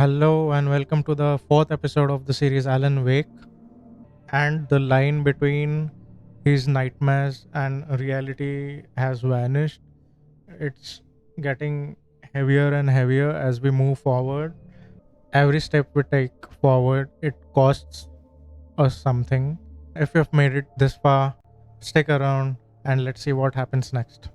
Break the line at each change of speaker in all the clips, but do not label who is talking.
Hello and welcome to the fourth episode of the series Alan Wake. And the line between his nightmares and reality has vanished. It's getting heavier and heavier as we move forward. Every step we take forward, it costs us something. If you've made it this far, stick around and let's see what happens next.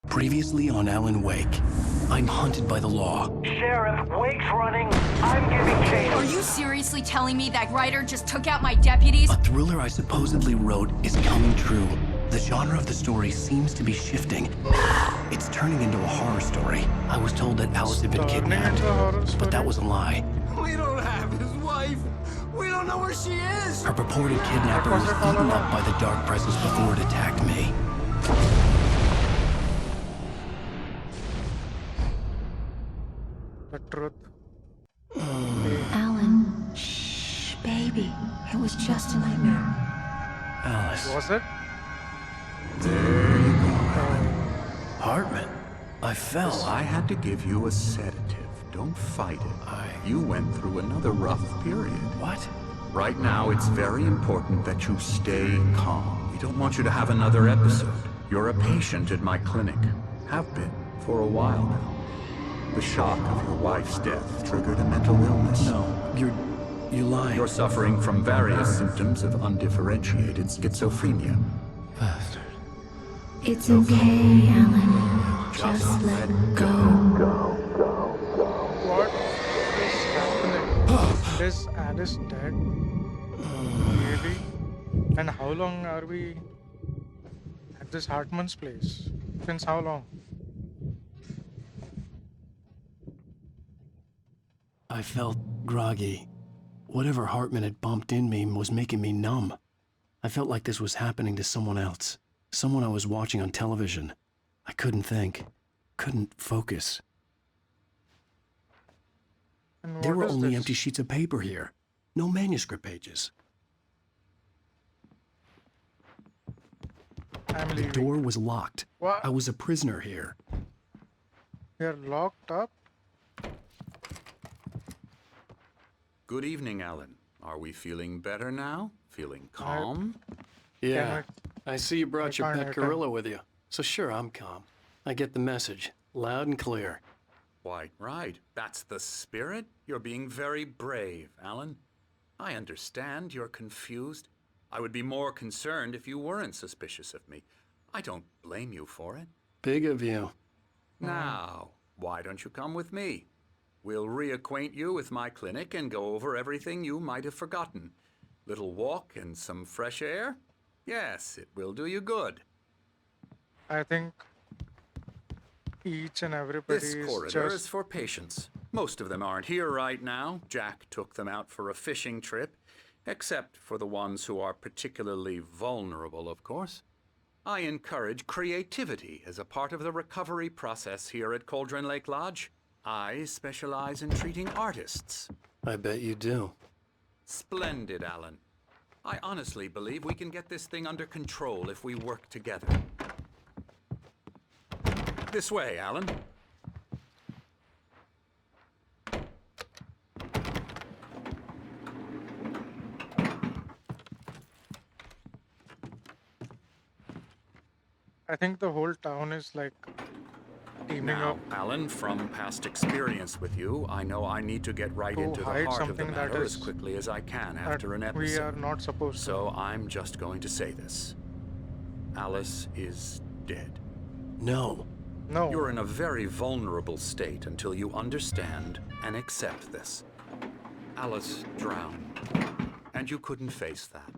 Previously on Alan Wake, I'm hunted by the law.
Sheriff, Wake's running. I'm giving chase.
Are you seriously telling me that writer just took out my deputies?
A thriller I supposedly wrote is coming true. The genre of the story seems to be shifting. It's turning into a horror story. I was told that Alice had been
Turning
kidnapped,
into a horror story?
but that was a lie.
We don't have his wife. We don't know where she is.
Her purported kidnapper was eaten up by the dark presence before it attacked me.
The truth.
Alan, shh, baby. It was just a nightmare.
Alice.
Was it?
There you go.
Hartman. I fell.
I had to give you a sedative. Don't fight it. You went through another rough period.
What?
Right now, it's very important that you stay calm. We don't want you to have another episode. You're a patient at my clinic. Have been for a while now. The shock of your wife's death triggered a mental illness.
No, you're lying.
You're suffering from various symptoms of undifferentiated schizophrenia.
Bastard.
It's okay, Alan. Just let go.
What is happening? Is Alice dead? Really? And how long are we at this Hartman's place? Since how long?
I felt groggy. Whatever Hartman had bumped in me was making me numb. I felt like this was happening to someone else. Someone I was watching on television. I couldn't think. Couldn't focus.
And
There
what
were
is
only
this?
empty sheets of paper here. No manuscript pages.
I'm
The
leaving.
door was locked.
What?
I was a prisoner here.
You're locked up?
Good evening, Alan. Are we feeling better now? Feeling calm?
Yeah,
I
I see you brought your
can't
pet
hurt him.
gorilla with you. So sure, I'm calm. I get the message, loud and clear.
Quite right. That's the spirit. You're being very brave, Alan. I understand you're confused. I would be more concerned if you weren't suspicious of me. I don't blame you for it.
Big of you.
Now, why don't you come with me? We'll reacquaint you with my clinic and go over everything you might have forgotten. Little walk and some fresh air? Yes, it will do you good.
I think each and everybody
This
is
corridor is
just
for patients. Most of them aren't here right now. Jack took them out for a fishing trip, except for the ones who are particularly vulnerable, of course. I encourage creativity as a part of the recovery process here at Cauldron Lake Lodge. I specialize in treating artists.
I bet you do.
Splendid, Alan. I honestly believe we can get this thing under control if we work together. This way, Alan.
I think the whole town is like teaming
Now,
up
Alan, from past experience with you, I know I need to get right
to
into the
hide
heart of the
something that
matter as
is
quickly as I can
that
after an episode.
we are not supposed to.
So I'm just going to say this. Alice is dead.
No.
No.
You're in a very vulnerable state until you understand and accept this. Alice drowned, and you couldn't face that.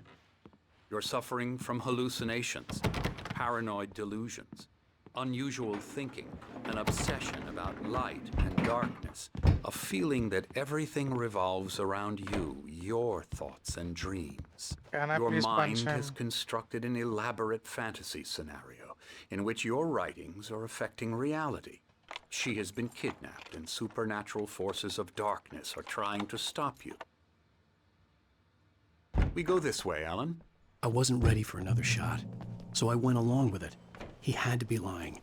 You're suffering from hallucinations, paranoid delusions, unusual thinking, an obsession about light and darkness, a feeling that everything revolves around you, your thoughts and dreams.
Can I
Your
please punch
mind has
him?
constructed an elaborate fantasy scenario in which your writings are affecting reality. She has been kidnapped, and supernatural forces of darkness are trying to stop you. We go this way, Alan.
I wasn't ready for another shot, so I went along with it. He had to be lying.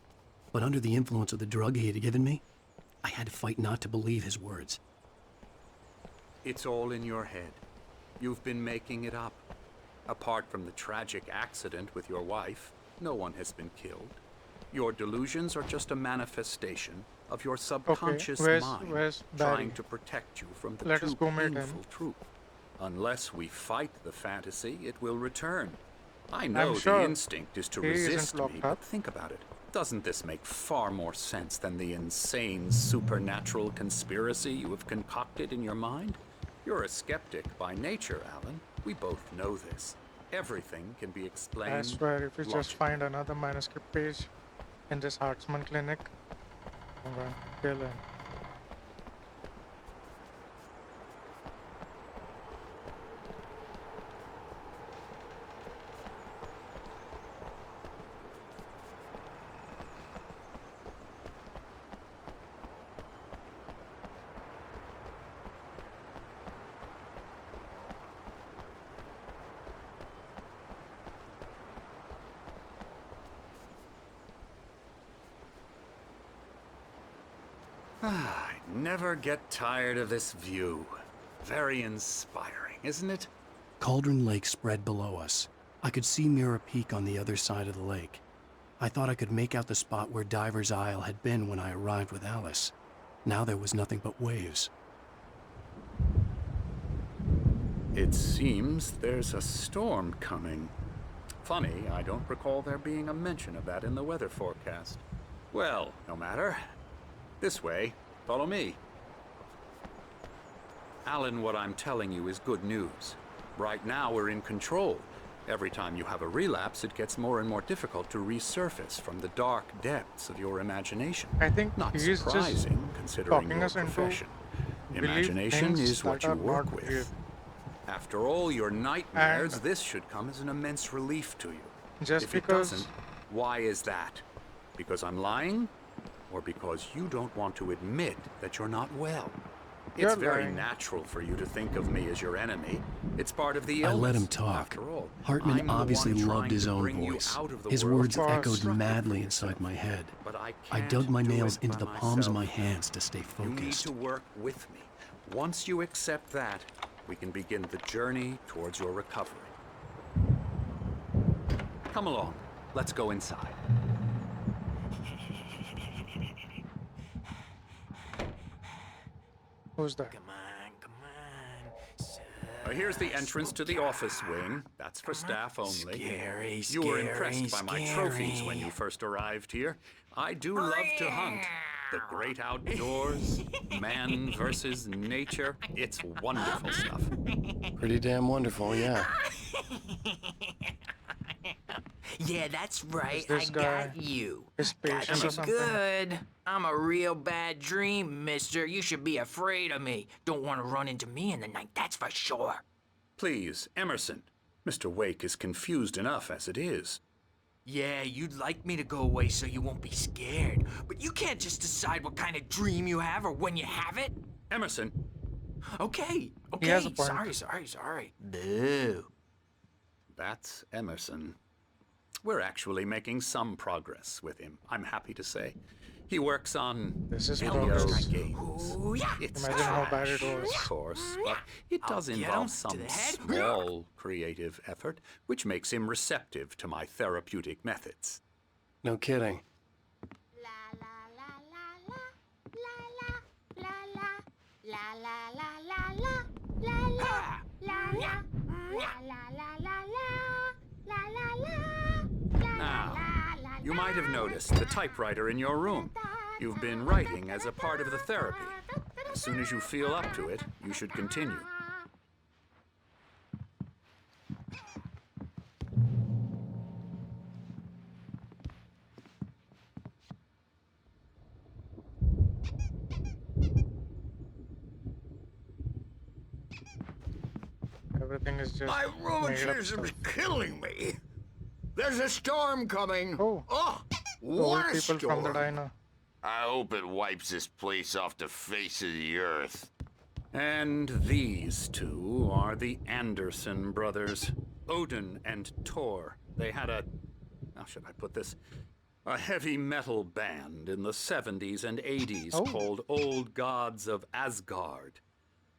But under the influence of the drug he had given me, I had to fight not to believe his words.
It's all in your head. You've been making it up. Apart from the tragic accident with your wife, no one has been killed. Your delusions are just a manifestation of your subconscious mind
where's
trying
Barry?
to protect you from the
Let us
true
go meet him.
painful truth. Unless we fight the fantasy, it will return. I know
sure
the instinct is to
he isn't
resist
locked
me,
up.
but think about it. Doesn't this make far more sense than the insane supernatural conspiracy you have concocted in your mind? You're a skeptic by nature, Alan. We both know this. Everything can be explained.
I swear, if you just
logically.
find another manuscript page in this Hartzman clinic, I'm going to kill him.
I never get tired of this view. Very inspiring, isn't it?
Cauldron Lake spread below us. I could see Mirror Peak on the other side of the lake. I thought I could make out the spot where Diver's Isle had been when I arrived with Alice. Now there was nothing but waves.
It seems there's a storm coming. Funny, I don't recall there being a mention of that in the weather forecast. Well, no matter. This way. Follow me. Alan, what I'm telling you is good news. Right now we're in control. Every time you have a relapse, it gets more and more difficult to resurface from the dark depths of your imagination.
I think
Not
he's just
surprising, considering
talking
your
us into
profession.
believe
Imagination
things
is what
that
you
are
work
not
with.
real.
After all your nightmares,
And-
this should come as an immense relief to you.
Just
If it
because
doesn't, why is that? Because I'm lying? Or because you don't want to admit that you're not well?
You're
It's very
lying.
natural for you to think of me as your enemy. It's part of the
I
illness.
let him talk.
After all,
Hartman
I'm the
obviously
one
loved
trying
his
to
own
bring you
voice.
out of the
His
world
words
Of course.
echoed
constructed
madly
for
inside
yourself.
my head.
But I
I
can't
dug my
do
nails
it
into
by
the palms of my
myself.
hands to stay
You need
focused.
to work with me. Once you accept that, we can begin the journey towards your recovery. Come along. Let's go inside.
Who's that?
Come on, come on.
Here's the entrance to the office wing. That's for staff only.
Scary,
You were impressed by my trophies
scary.
when you first arrived here. I do love to hunt. The great outdoors, man versus nature. It's wonderful stuff.
Pretty damn wonderful, yeah.
Yeah, that's right.
this
I
guy
got you.
his
Got
patient
you
or something?
good. I'm a real bad dream, mister. You should be afraid of me. Don't want to run into me in the night, that's for sure.
Please, Emerson. Mr. Wake is confused enough as it is.
Yeah, you'd like me to go away so you won't be scared. But you can't just decide what kind of dream you have or when you have it.
Emerson,
Okay,
He has a
okay.
point.
Sorry. Boo.
that's Emerson. We're actually making some progress with him, I'm happy to say. He works on
This is
video
progress.
games.
Ooh, yeah.
It's
Imagine how bad it
trash,
was.
of course, but it does
I'll get
involve
him to
some
the head.
small creative effort, which makes him receptive to my therapeutic methods.
No kidding.
Now, you might have noticed the typewriter in your room. You've been writing as a part of the therapy. As soon as you feel up to it, you should continue.
Everything is just
My
made up
rheumatism is
stuff.
killing me. There's a storm coming.
Oh. The old
what a
people from the
storm.
diner.
I hope it wipes this place off the face of the earth.
And these two are the Anderson brothers, Odin and Thor. They had a, how should I put this? A heavy metal band in the 70s and 80s
Oh.
called Old Gods of Asgard.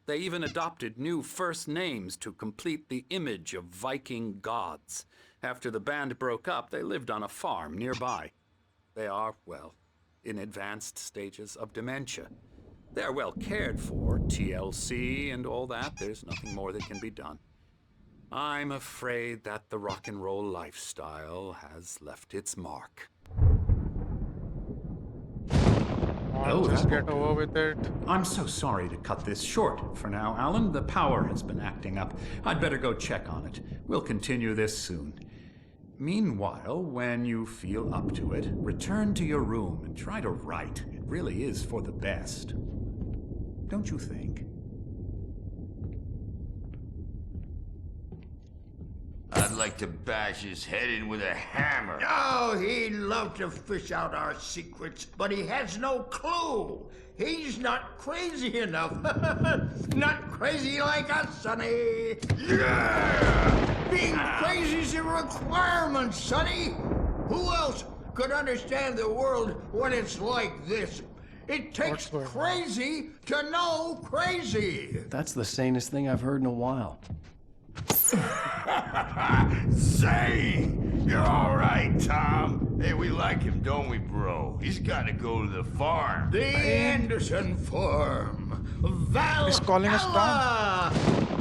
They even adopted new first names to complete the image of Viking gods. After the band broke up, they lived on a farm nearby. They are, well, in advanced stages of dementia. They're well cared for, TLC and all that. There's nothing more that can be done. I'm afraid that the rock and roll lifestyle has left its mark.
Just get over with it.
I'm so sorry to cut this short for now, Alan. The power has been acting up. I'd better go check on it. We'll continue this soon. Meanwhile, when you feel up to it, return to your room and try to write. It really is for the best. Don't you think?
I'd like to bash his head in with a hammer.
Oh, he'd love to fish out our secrets, but he has no clue. He's not crazy enough. Not crazy like us, Sonny.
Yeah!
Being crazy's a requirement, Sonny. Who else could understand the world when it's like this? It takes
What's going on?
crazy to know crazy.
That's the sanest thing I've heard in a while.
Zane! You're all right, Tom. Hey, we like him, don't we, bro? He's got to go to the farm.
The Anderson Farm. Valhalla.
He's calling us Tom.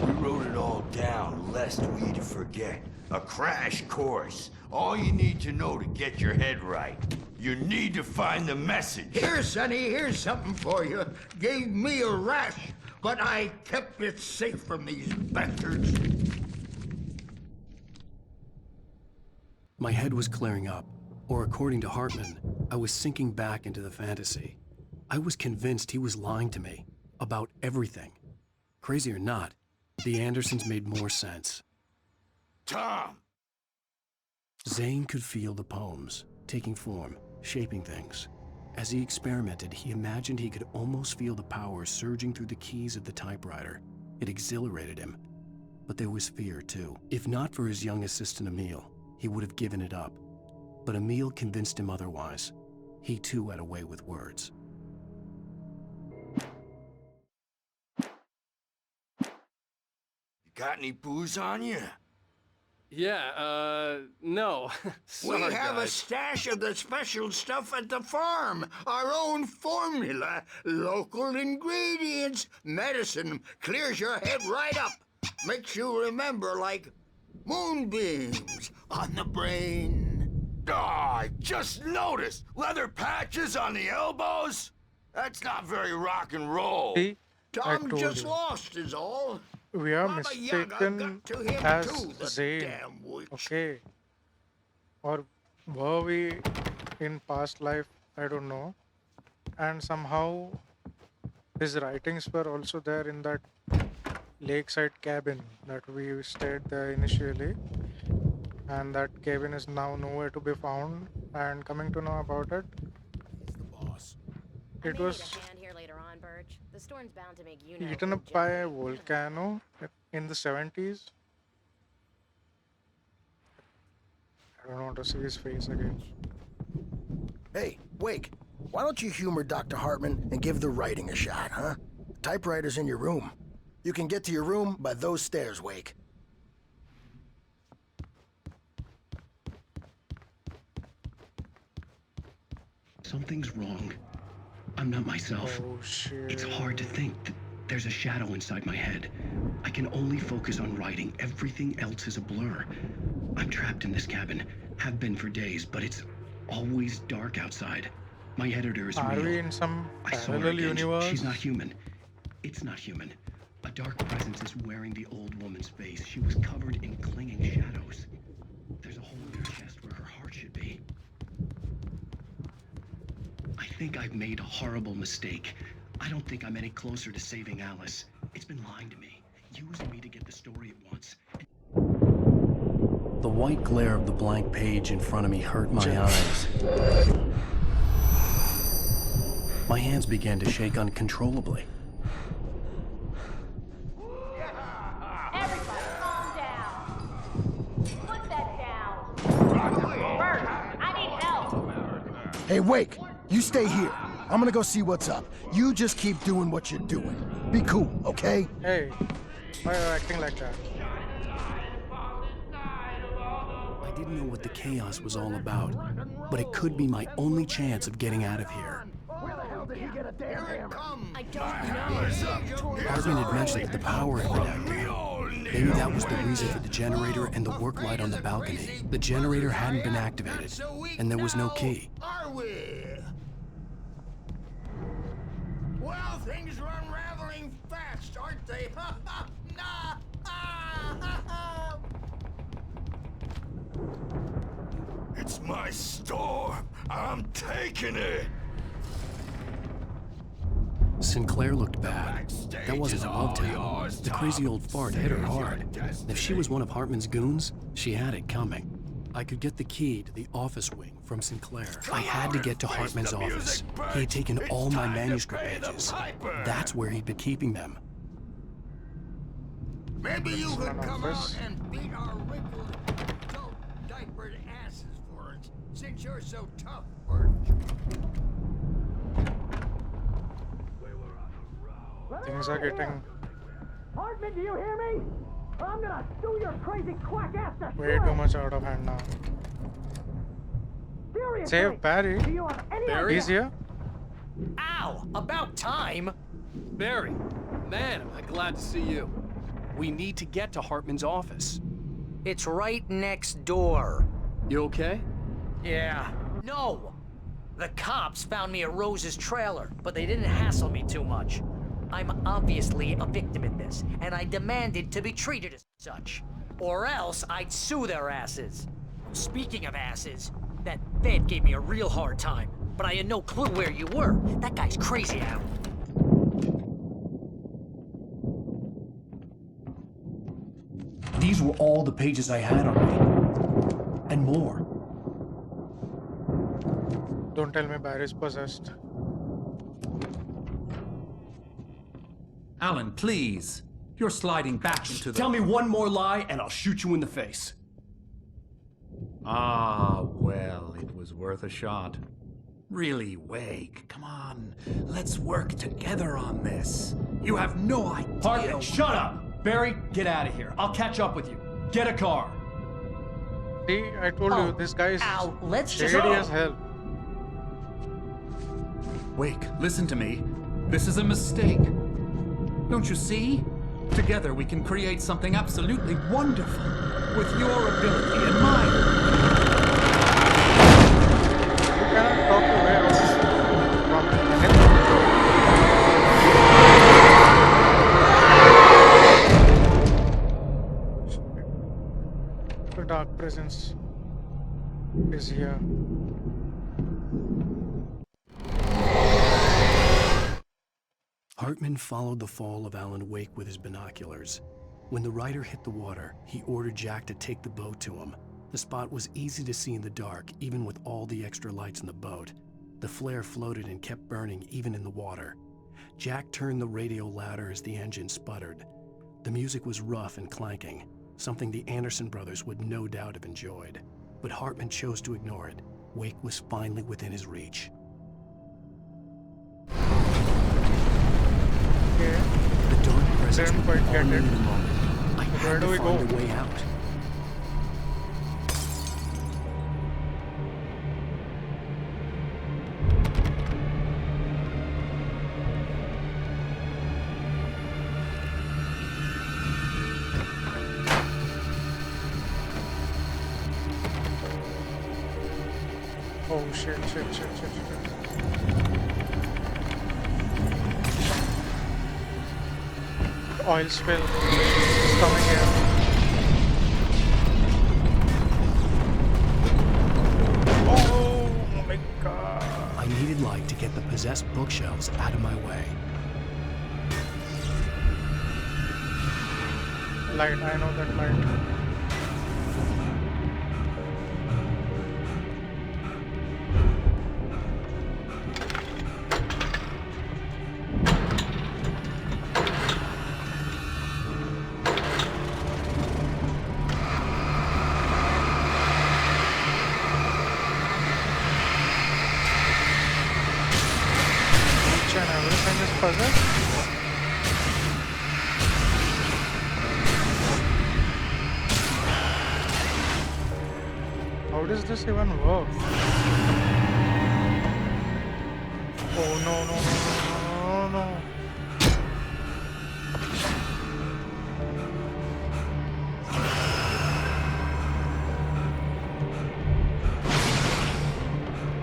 We wrote it all down, lest we forget. A crash course. All you need to know to get your head right. You need to find the message.
Here, Sonny, here's something for you. Gave me a rash, but I kept it safe from these bastards.
My head was clearing up, or according to Hartman, I was sinking back into the fantasy. I was convinced he was lying to me about everything. Crazy or not, the Andersons made more sense.
Tom!
Zane could feel the poems, taking form, shaping things. As he experimented, he imagined he could almost feel the power surging through the keys of the typewriter. It exhilarated him. But there was fear, too. If not for his young assistant Emil, he would have given it up. But Emil convinced him otherwise. He too had a way with words.
You got any booze on you?
Yeah, no. Sorry,
We have a
guys.
stash of the special stuff at the farm. Our own formula. Local ingredients. Medicine. Clears your head right up. Makes you remember like moonbeams on the brain.
Oh, I just noticed. Leather patches on the elbows? That's not very rock and roll.
See, I
Tom
told
just
you.
lost is all.
We are
Baba Yaga
mistaken
got to him
as
too, the
Zane.
damn witch.
Okay. Or were we in past life? I don't know. And somehow his writings were also there in that lakeside cabin that we stayed there initially. And that cabin is now nowhere to be found. And coming to know about it,
I
it
may
was
need a hand here later on, Burge. The storm's bound to make you know
eaten up by a volcano in the 70s. I don't want to see his face again.
Hey, Wake, why don't you humor Dr. Hartman and give the writing a shot, huh? Typewriter's in your room. You can get to your room by those stairs, Wake.
Something's wrong. I'm not myself.
Oh shit.
It's hard to think that there's a shadow inside my head. I can only focus on writing. Everything else is a blur. I'm trapped in this cabin. Have been for days, but it's always dark outside. My editor is
Are
real.
we in some
I saw her
parallel
again.
universe?
She's not human. It's not human. A dark presence is wearing the old woman's face. She was covered in clinging shadows. There's a hole in her chest where her heart should be. I think I've made a horrible mistake. I don't think I'm any closer to saving Alice. It's been lying to me, using me to get the story it wants. The white glare of the blank page in front of me hurt my eyes. My hands began to shake uncontrollably.
Everybody, calm down. Put that down. Bert, I need help.
Hey, Wake, you stay here. I'm gonna go see what's up. You just keep doing what you're doing. Be cool, okay?
Hey, why are you acting like that?
I didn't know what the chaos was all about, but it could be my only chance of getting out of here.
I don't know.
Hartman had mentioned that the power had been activated. Maybe that was the reason for the generator and the work light on the balcony. The generator hadn't been activated, and there was no key.
Are we? Well, things are unraveling fast, aren't they?
It's my store. I'm taking it.
Sinclair looked bad. That wasn't a love tale. The crazy old fart hit her hard. If she was one of Hartman's goons, she had it coming. I could get the key to the office wing from Sinclair. I had to get to Hartman's office. He had taken all my manuscript pages. That's where he'd been keeping them.
Maybe you could come out and beat our wrinkled, diapered asses for us, since you're so tough, Bert.
Things are getting
Hartman, do you hear me? I'm gonna sue your crazy quack ass to
way too much out of hand now.
Seriously,
Save Barry.
do you have any
He's here.
Ow! About time!
Barry, man, am I glad to see you.
We need to get to Hartman's office.
It's right next door.
You okay?
Yeah. No! The cops found me at Rose's trailer, but they didn't hassle me too much. I'm obviously a victim in this, and I demanded to be treated as such. Or else I'd sue their asses. Speaking of asses, that Fed gave me a real hard time, but I had no clue where you were. That guy's crazy, Al.
These were all the pages I had on me. And more.
Don't tell me Barry's possessed.
Alan, please. You're sliding back into the...
Tell me one more lie and I'll shoot you in the face.
Ah, well, it was worth a shot. Really, Wake, come on. Let's work together on this. You have no idea...
Hartman, shut up! Barry, get out of here. I'll catch up with you. Get a car.
See, I told you, this guy is
Al, let's just...
shady as hell.
Wake, listen to me. This is a mistake. Don't you see? Together we can create something absolutely wonderful. With your ability and mine.
You cannot talk your way out from anything. The dark presence is here.
Hartman followed the fall of Alan Wake with his binoculars. When the rider hit the water, he ordered Jack to take the boat to him. The spot was easy to see in the dark, even with all the extra lights in the boat. The flare floated and kept burning, even in the water. Jack turned the radio louder as the engine sputtered. The music was rough and clanking, something the Anderson brothers would no doubt have enjoyed. But Hartman chose to ignore it. Wake was finally within his reach. The dark presence
Didn't quite get it.
I had to find a way out.
Oh shit. Oil spill is coming here. Oh my god.
I needed light to get the possessed bookshelves out of my way.
Light, I know that light. does this even work? Oh no, no, no, no, no, no.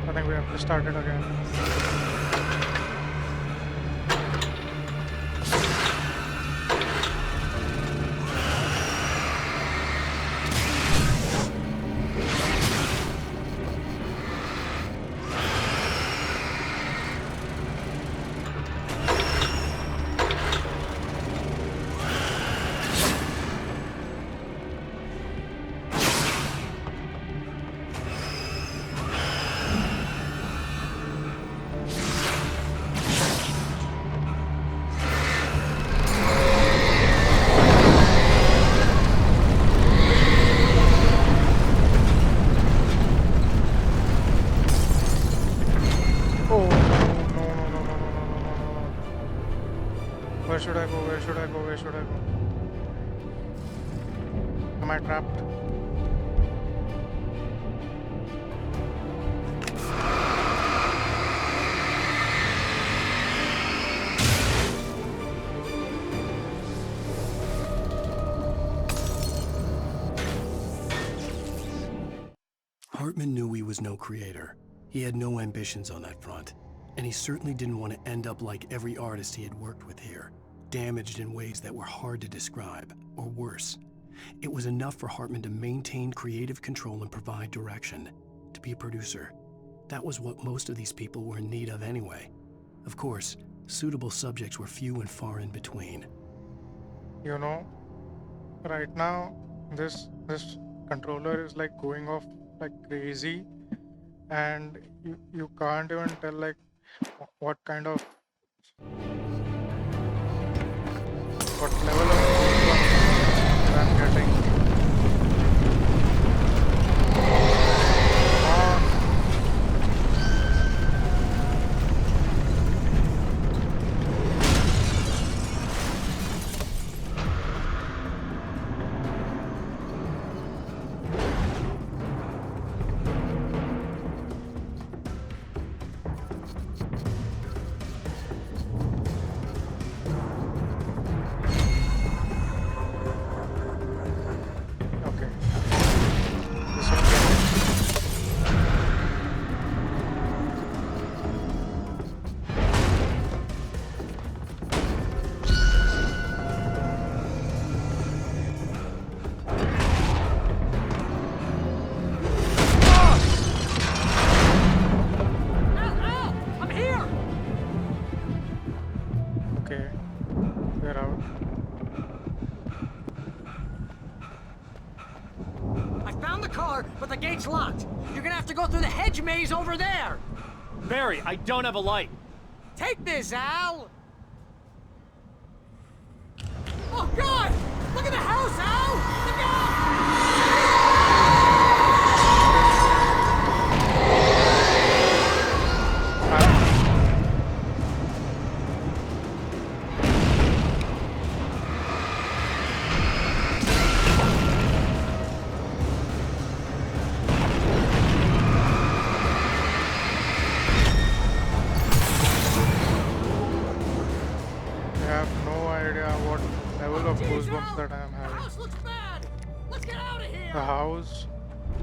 I think we have to start it again. Where should I go? Where should I go? Where should I go? Am I trapped?
Hartman knew he was no creator. He had no ambitions on that front. And he certainly didn't want to end up like every artist he had worked with here, damaged in ways that were hard to describe, or worse. It was enough for Hartman to maintain creative control and provide direction, to be a producer. That was what most of these people were in need of anyway. Of course, suitable subjects were few and far in between.
You know, right now, this controller is like going off like crazy, and you can't even tell like what kind of what level of goosebumps I'm getting.
Gate's locked. You're gonna have to go through the hedge maze over there.
Barry, I don't have a light.
Take this, Al. Oh God! Look at the house, Al! Look
that I am having.
House looks bad. Let's get out of here.
The house,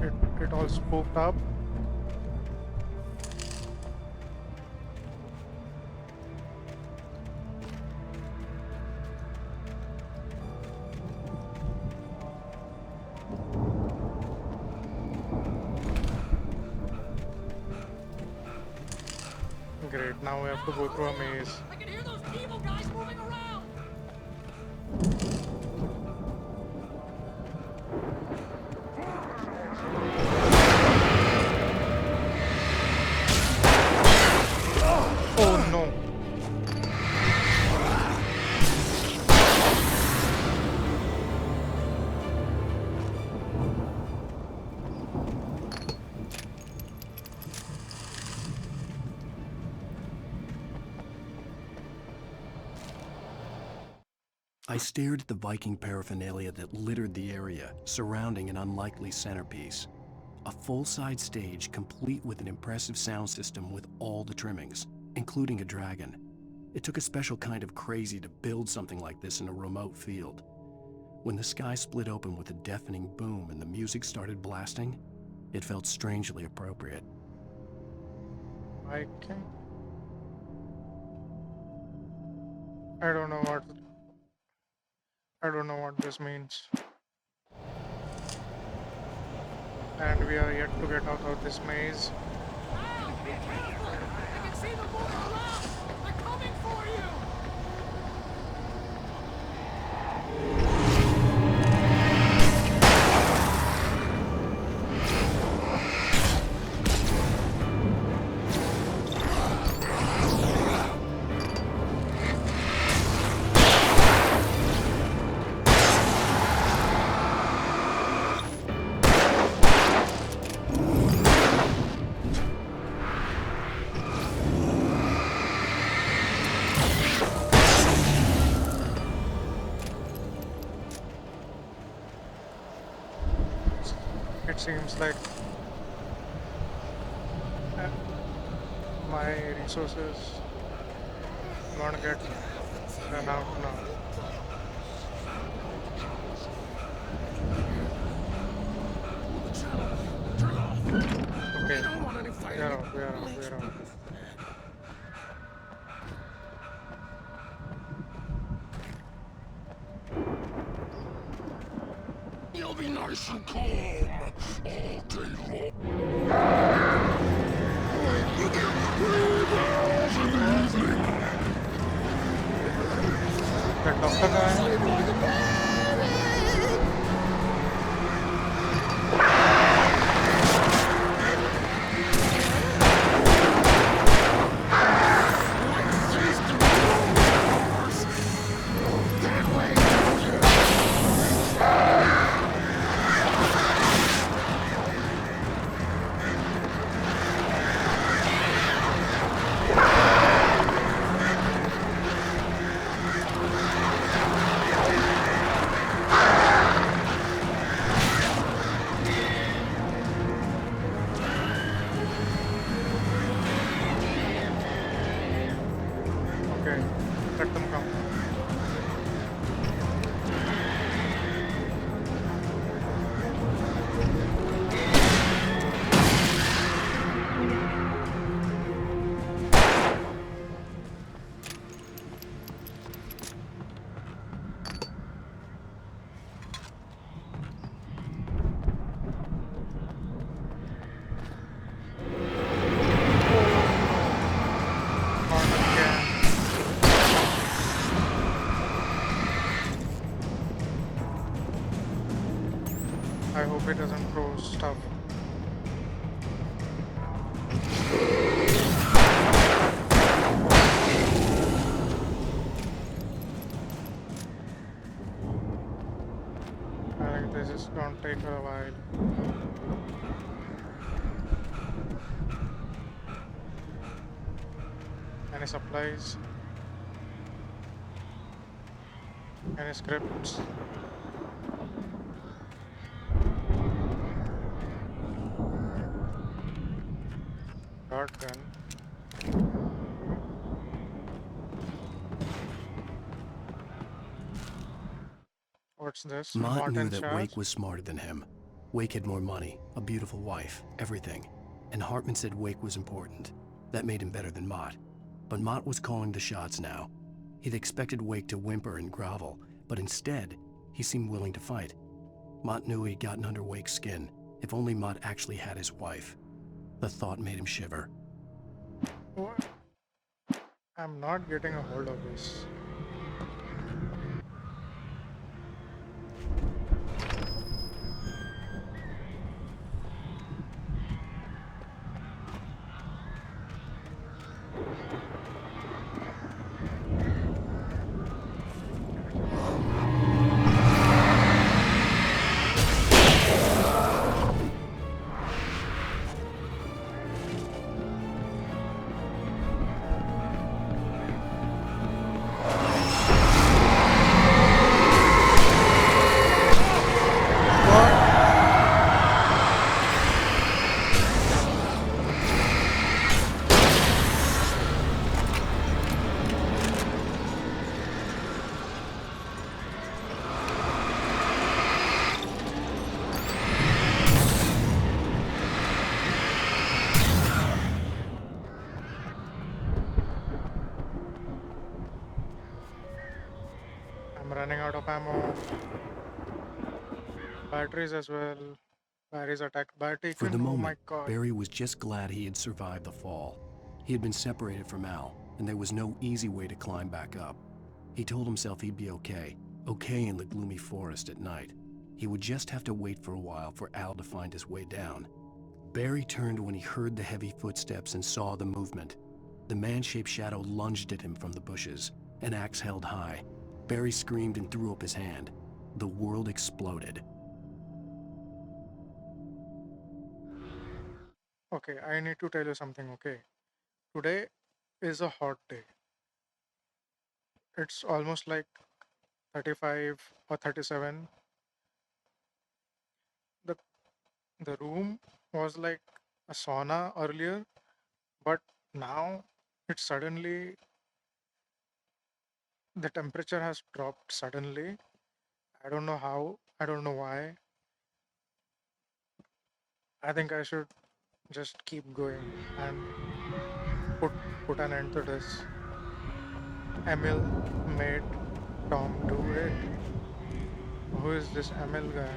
it all spooked up. Great, now we have to go through a maze.
I can hear those evil guys moving around.
Oh no.
I stared at the Viking paraphernalia that littered the area, surrounding an unlikely centerpiece. A full-side stage complete with an impressive sound system with all the trimmings, including a dragon. It took a special kind of crazy to build something like this in a remote field. When the sky split open with a deafening boom and the music started blasting, it felt strangely appropriate.
I can. I don't know what this means. And we are yet to get out of this maze.
Be careful! I can see them moving around! They're coming for you!
It seems like my resources gonna get run out now. Okay, we are out.
You'll be nice and calm all day long.
The doctor guy. Okay, let them come. I hope it doesn't throw stuff. I think this is gonna take a while. Any supplies? Any scripts? Shotgun. What's this?
Mott knew
Martin
that
Charles?
Wake was smarter than him. Wake had more money, a beautiful wife, everything. And Hartman said Wake was important. That made him better than Mott. But Mott was calling the shots now. He'd expected Wake to whimper and grovel, but instead, he seemed willing to fight. Mott knew he'd gotten under Wake's skin. If only Mott actually had his wife. The thought made him shiver.
What? I'm not getting a hold of this. I'm running out of ammo. Batteries as well. Barry's attacked by
For
Taken.
the
Oh my
moment,
god.
Barry was just glad he had survived the fall. He had been separated from Al, and there was no easy way to climb back up. He told himself he'd be okay in the gloomy forest at night. He would just have to wait for a while for Al to find his way down. Barry turned when he heard the heavy footsteps and saw the movement. The man-shaped shadow lunged at him from the bushes, an axe held high. Barry screamed and threw up his hand. The world exploded.
Okay, I need to tell you something, okay? Today is a hot day. It's almost like 35 or 37. The room was like a sauna earlier, but now it's suddenly the temperature has dropped suddenly. I don't know how, I don't know why. I think I should just keep going and put an end to this. Emil made Tom do it. Who is this Emil guy?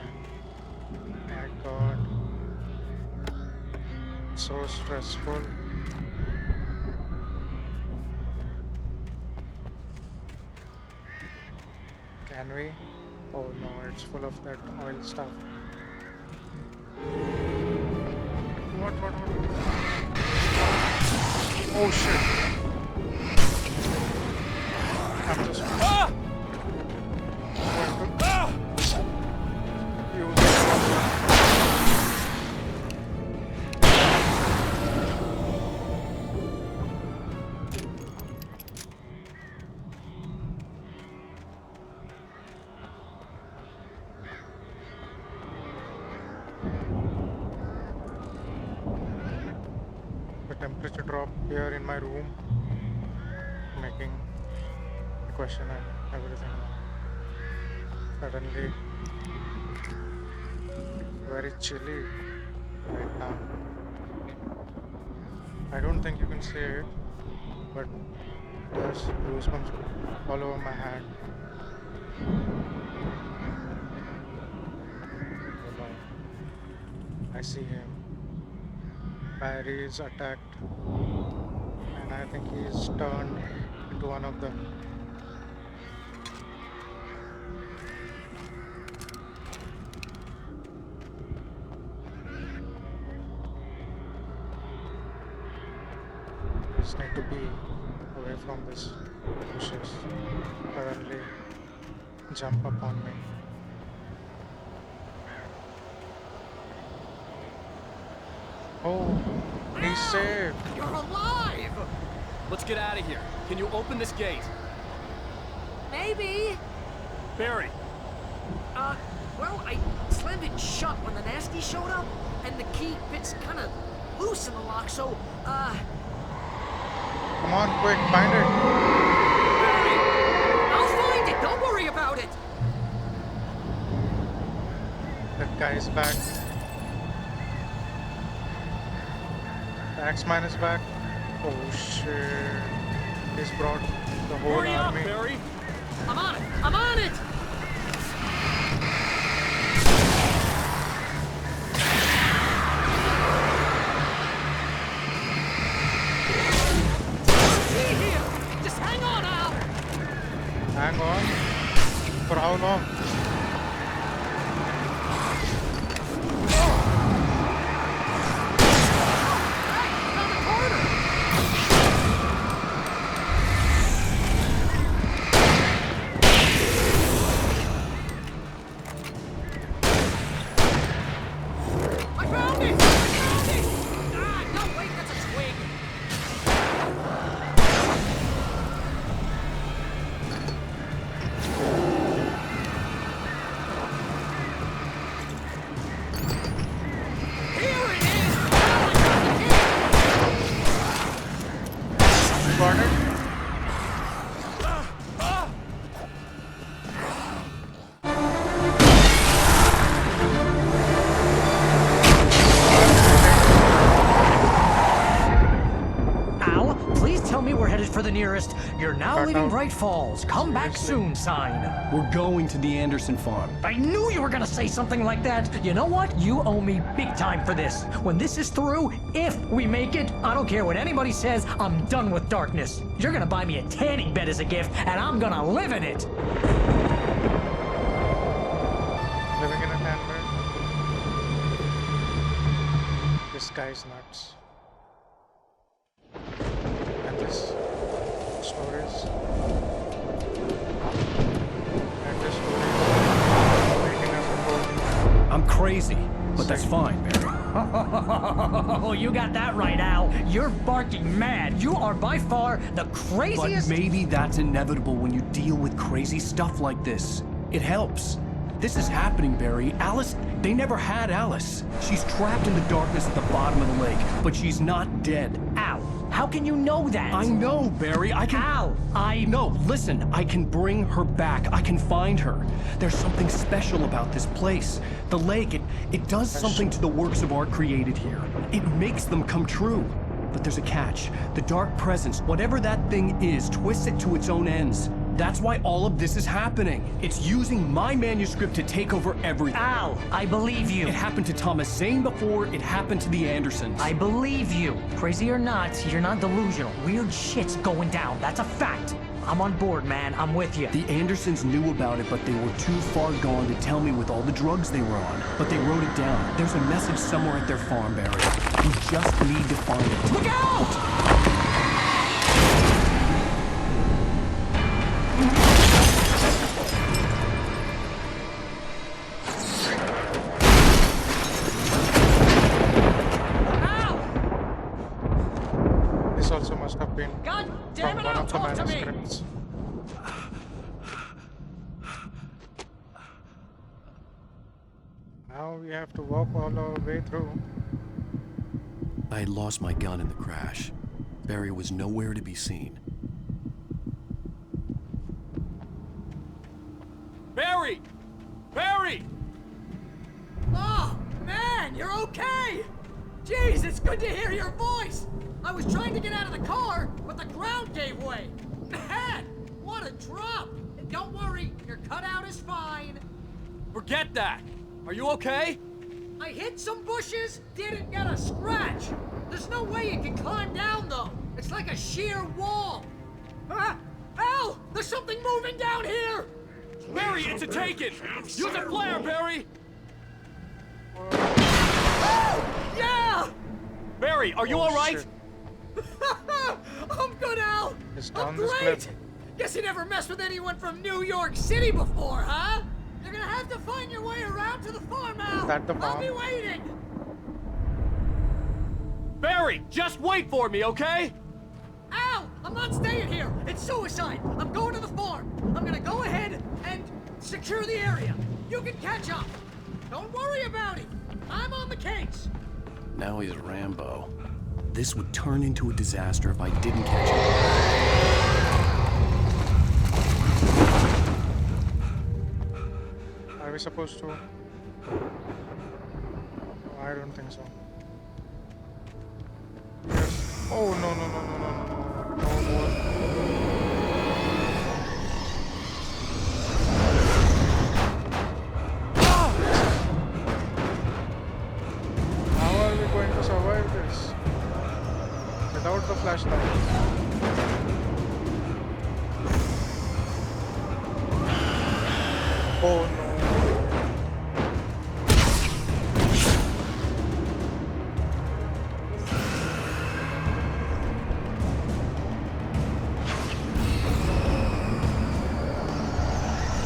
My god. So stressful. Can we? Oh no, it's full of that oil stuff. What? Oh shit. I'm just going to use it. The temperature drop here in my room, making me question everything. Suddenly, very chilly right now. I don't think you can see it, but there's goosebumps all over my hand. Oh no. I see him. Barry is attacked, and I think he's turned into one of them. Just need to be away from this bushes. Suddenly jump upon me. Oh, he's safe.
You're alive! Let's get out of here. Can you open this gate?
Maybe.
Barry!
Well, I slammed it shut when the nasty showed up, and the key fits kind of loose in the lock, so,
Come on, quick, find it.
Barry! I'll find it! Don't worry about it!
That guy is back. The Axeman is back. Oh shit. He's brought the whole
Hurry up,
army.
Barry!
I'm on it! I'm on it! See here! Just hang on, Al!
Hang on. For how long?
I found it! Ah, no, wait, that's a twig! Here it is!
Got it?
Al, please tell me we're headed for the nearest. You're now
Cut
leaving
out.
Bright Falls. Come back
Seriously?
soon sign.
We're going to the Anderson farm.
I knew you were gonna say something like that. You know what? You owe me big time for this. When this is through, if we make it, I don't care what anybody says, I'm done with darkness. You're gonna buy me a tanning bed as a gift, and I'm gonna live in it.
Living in a tan bed. This guy's nuts. And this stories. And this story making us a
I'm crazy, but that's fine, Barry.
Oh, you got that right, Al. You're barking mad. You are by far the
But
craziest.
maybe that's inevitable when you deal with crazy stuff like this. It helps. This is happening, Barry. Alice, they never had Alice. She's trapped in the darkness at the bottom of the lake, but she's not dead.
Al, how can you know that?
I know, Barry. I can...
Al,
No, listen. I can bring her back. I can find her. There's something special about this place. The lake, it does something to the works of art created here. It makes them come true. But there's a catch. The dark presence, whatever that thing is, twists it to its own ends. That's why all of this is happening. It's using my manuscript to take over everything.
Al, I believe you.
It happened to Thomas Zane before, it happened to the Andersons.
I believe you. Crazy or not, you're not delusional. Weird shit's going down. That's a fact. I'm on board, man. I'm with you.
The Andersons knew about it, but they were too far gone to tell me with all the drugs they were on. But they wrote it down. There's a message somewhere at their farm, Barry. We just need to find it.
Look out!
This also must have been
God damn
from
it,
one
Al,
of the
talk to me!
manuscripts. Now we have to walk all our way through.
I had lost my gun in the crash. Barry was nowhere to be seen.
Barry! Barry!
Oh, man, you're okay! Jeez, it's good to hear your voice! I was trying to get out of the car, but the ground gave way. Man, what a drop! And don't worry, your cutout is fine.
Forget that! Are you okay?
I hit some bushes, didn't get a scratch. There's no way you can climb down, though. It's like a sheer wall. Ah! Al! There's something moving down here!
Barry, it's a taken! Use a flare, Barry!
Yeah!
Barry, are you alright?
Shit.
I'm good, Al!
It's
I'm
down this
great!
cliff.
Guess you never messed with anyone from New York City before, huh? You're gonna have to find your way around to the farm, Al!
Is that the
I'll be
farm?
waiting!
Barry, just wait for me, okay?
Al! I'm not staying here! It's suicide! I'm going to the farm! I'm gonna go ahead and secure the area! You can catch up! Don't worry about it! I'm on the case!
Now he's Rambo. This would turn into a disaster if I didn't catch him.
Are we supposed to? I don't think so. Yes. Oh no no no no no no no more. How are we going to survive this without the flashlight? Oh no.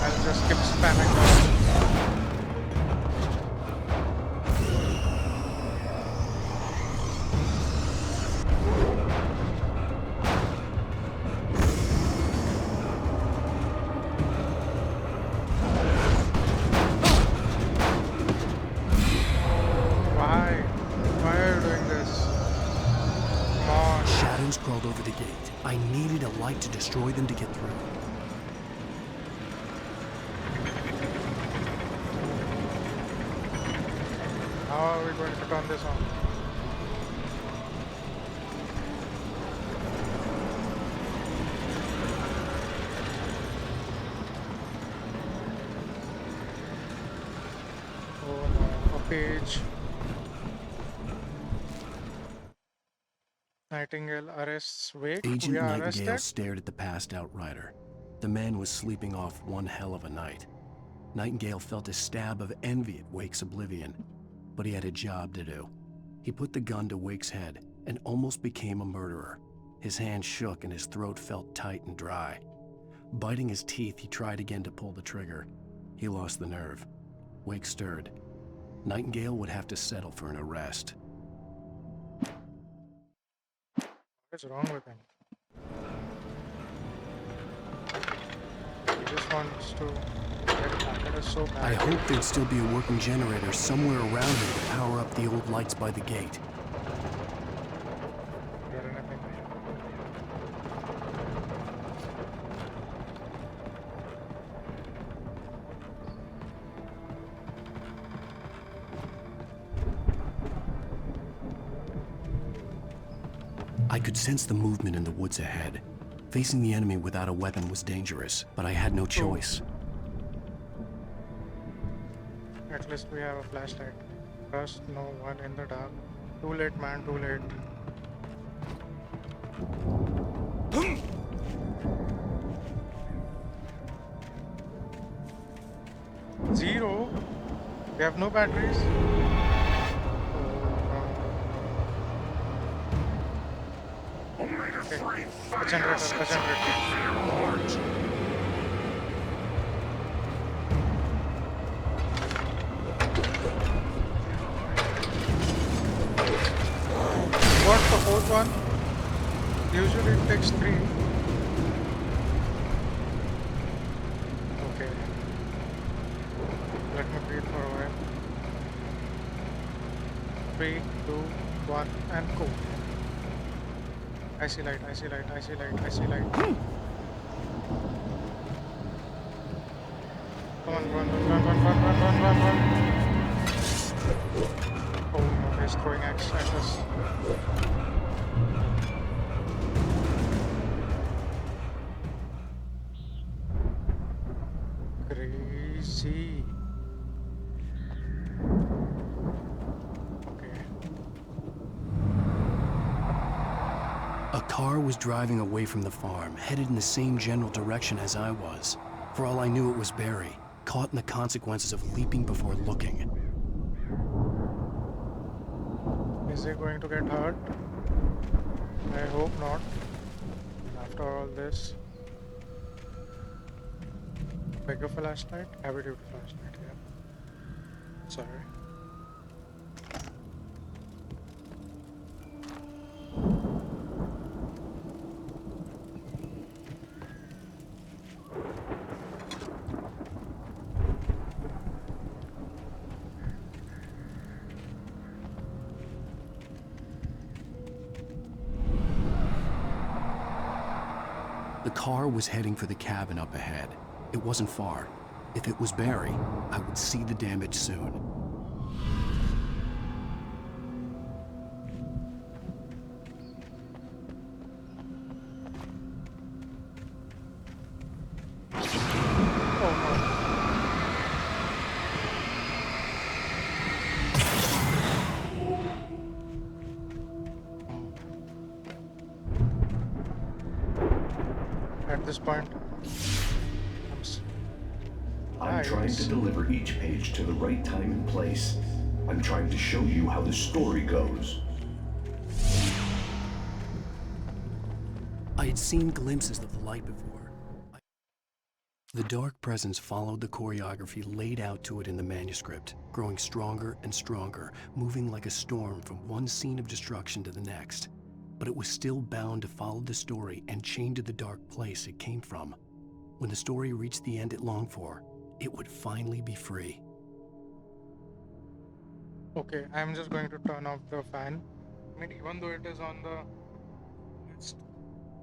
I'll just keep spamming that. Why? Why are you doing this? Come on.
Shadows crawled over the gate. I needed a light to destroy them to get through.
How are we going to turn this on? page. Nightingale arrests Wake.
Agent
We are
Nightingale
arrested.
stared at the passed out rider. The man was sleeping off one hell of a night. Nightingale felt a stab of envy at Wake's oblivion, but he had a job to do. He put the gun to Wake's head and almost became a murderer. His hand shook and his throat felt tight and dry. Biting his teeth, he tried again to pull the trigger. He lost the nerve. Wake stirred. Nightingale would have to settle for an arrest.
What is wrong with him? He just wants to get back. It is so bad.
I hoped there'd still be a working generator somewhere around here to power up the old lights by the gate.
Get anything?
I could sense the movement in the woods ahead. Facing the enemy without a weapon was dangerous, but I had no choice.
At least we have a flashlight. Trust no one in the dark. Too late, man, too late. Zero? We have no batteries? Okay. A generator. What's the fourth one? Usually it takes 3. Okay. Let me breathe for a while. 3, 2, 1, and go. I see light, I see light, I see light, I see light. Come on, run. Oh no, he's throwing axe at us. Crazy. Okay.
A car was driving away from the farm, headed in the same general direction as I was. For all I knew, it was Barry, caught in the consequences of leaping before looking.
Is he going to get hurt? I hope not. After all this. Bigger flashlight? Heavy duty flashlight, yeah. Sorry.
The car was heading for the cabin up ahead. It wasn't far. If it was Barry, I would see the damage soon.
At this point,
I'm trying to deliver each page to the right time and place. I'm trying to show you how the story goes.
I had seen glimpses of the light before. The dark presence followed the choreography laid out to it in the manuscript, growing stronger and stronger, moving like a storm from one scene of destruction to the next. But it was still bound to follow the story and chained to the dark place it came from. When the story reached the end it longed for, it would finally be free.
okay, I'm just going to turn off the fan. I mean, even though it is on the next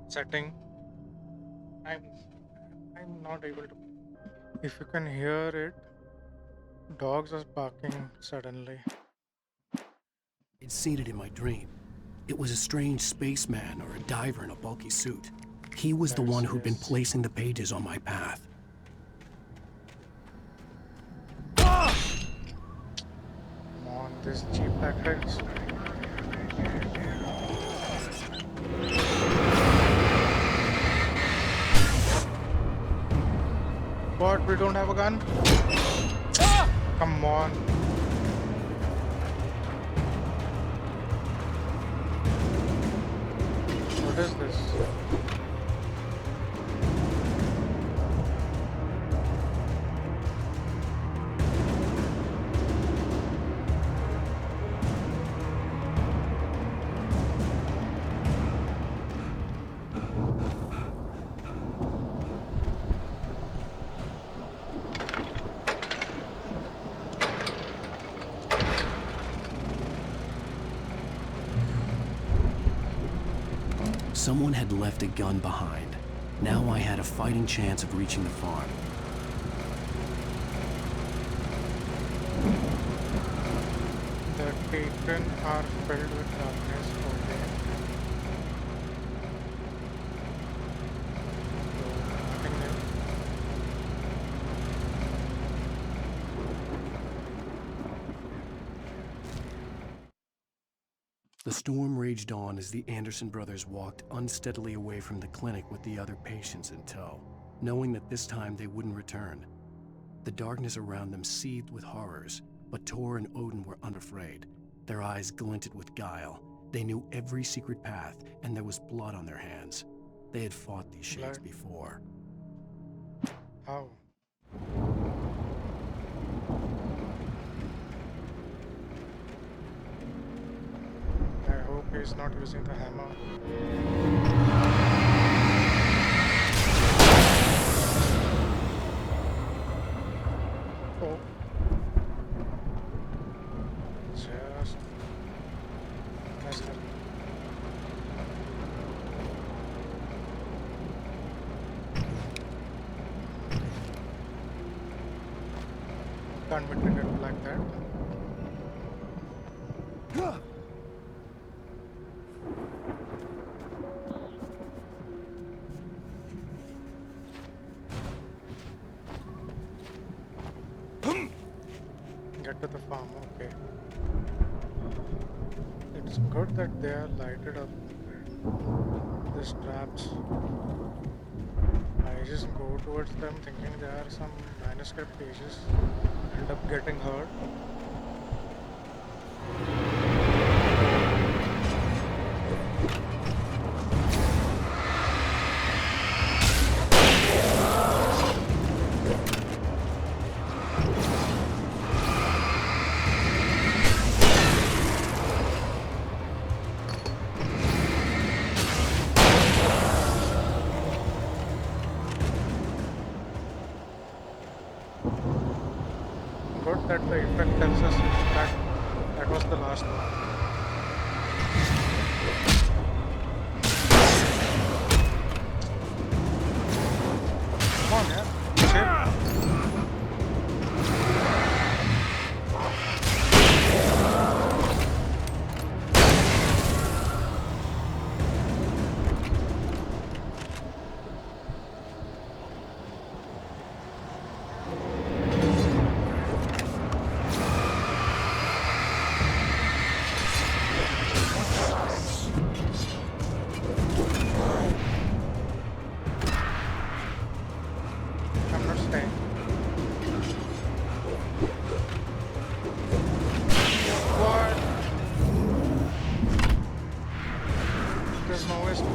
setting, I'm not able to. If you can hear it, dogs are barking suddenly.
It seated in my dream. It was a strange spaceman or a diver in a bulky suit. He was the one who'd been placing the pages on my path.
these cheap tactics. What? We don't have a gun? Come on. What is this?
Someone had left a gun behind. Now I had a fighting chance of reaching the farm.
The taken are filled with darkness. Okay. So, nothing new.
The storm raged on as the Anderson brothers walked unsteadily away from the clinic with the other patients in tow, knowing that this time they wouldn't return. The darkness around them seethed with horrors, but Tor and Odin were unafraid. Their eyes glinted with guile. They knew every secret path, and there was blood on their hands. They had fought these shades before.
How? I hope he's not using the hammer. Oh. Just messed up. Can't be treated like that. Get to the farm, okay. It's good that they are lighted up. These traps. I just go towards them thinking there are some manuscript pages. End up getting hurt. Good that the effect tells us that was the last one. Come on, yeah. Save. I'm not staying. What? There's no way to go.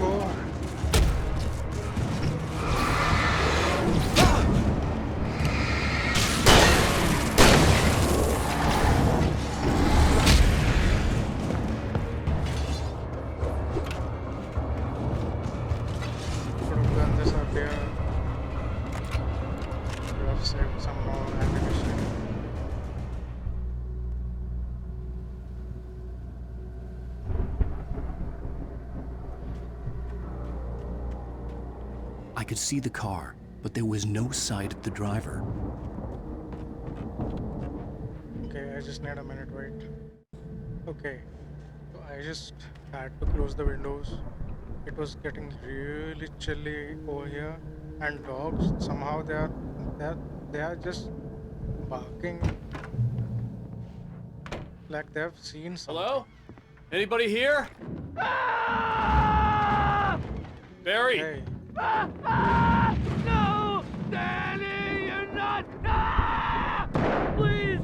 Could have done this earlier. Could have saved some more ammunition.
I could see the car, but there was no sight of the driver.
Okay, I just need a minute, wait. Okay, so I just had to close the windows. It was getting really chilly over here, and dogs somehow they are just barking Like they've seen something.
Hello? Anybody here? Barry!
Hey.
No! Danny, you're not! Please!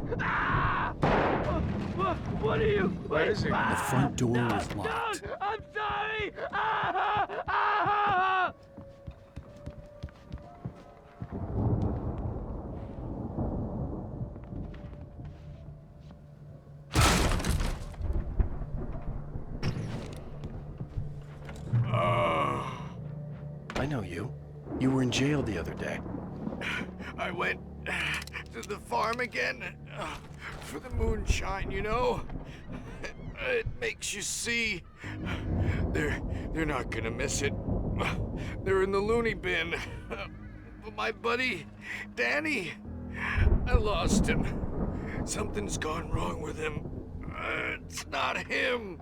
What are you?
Where is he?
The front door was
No!
locked.
I'm sorry!
I know you. You were in jail the other day.
I went to the farm again for the moonshine, you know? It makes you see. They're not gonna miss it. They're in the loony bin. But my buddy, Danny, I lost him. Something's gone wrong with him. It's not him.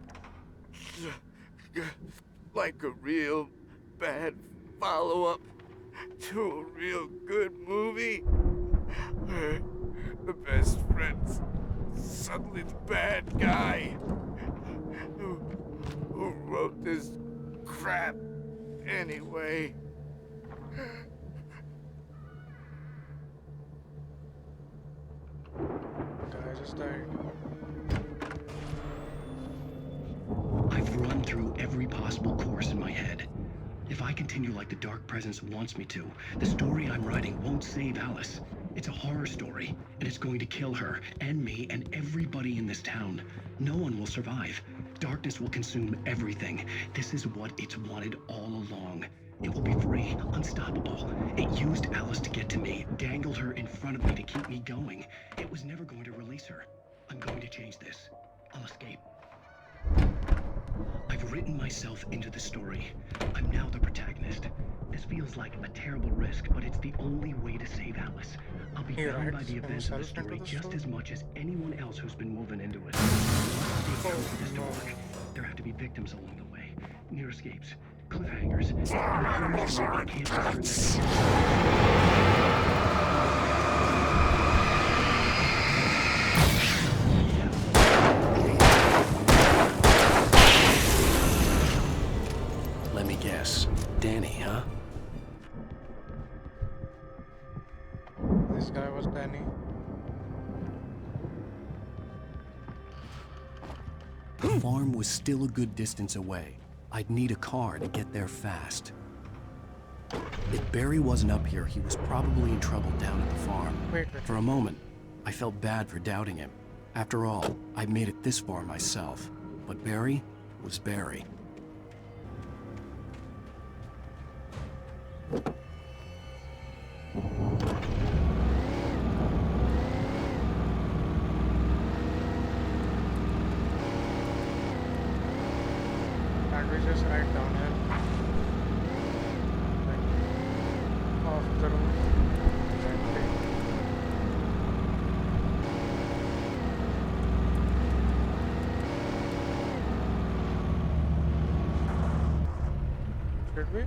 Like a real bad follow-up to a real good movie. Where the best friend's suddenly the bad guy. Who wrote this crap anyway?
Guy just died.
I've run through every possible course in my head. If I continue like the Dark Presence wants me to, the story I'm writing won't save Alice. It's a horror story, and it's going to kill her, and me, and everybody in this town. No one will survive. Darkness will consume everything. This is what it's wanted all along. It will be free, unstoppable. It used Alice to get to me, dangled her in front of me to keep me going. It was never going to release her. I'm going to change this. I'll escape. I've written myself into the story. I'm now the protagonist. This feels like a terrible risk, but it's the only way to save Alice. I'll be bound by the events of the story just as much as anyone else who's been woven into it. For this to work, there have to be victims along the way, near escapes, cliffhangers, and things where I can't return Let me guess. Danny, huh?
This guy was Danny.
The farm was still a good distance away. I'd need a car to get there fast. If Barry wasn't up here, he was probably in trouble down at the farm. For a moment, I felt bad for doubting him. After all, I made it this far myself. But Barry was Barry.
Can't we just ride down here? Like, off the road. Exactly. Should we?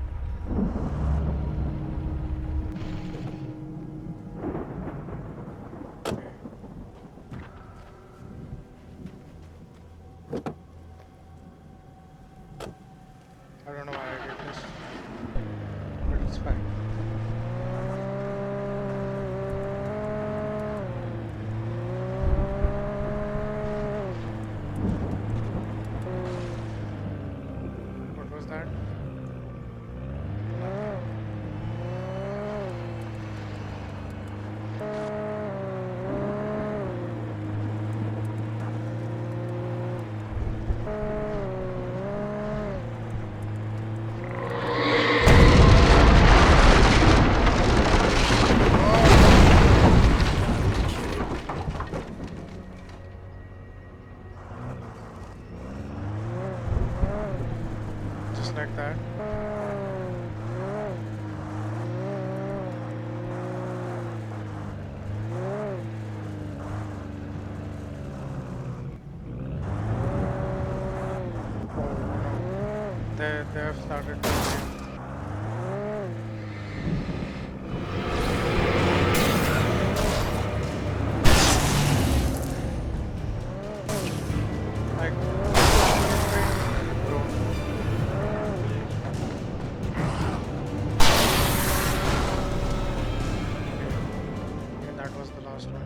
I don't know why I did this, but it's fine. What was that? Just like that. They have started talking. that was the last one.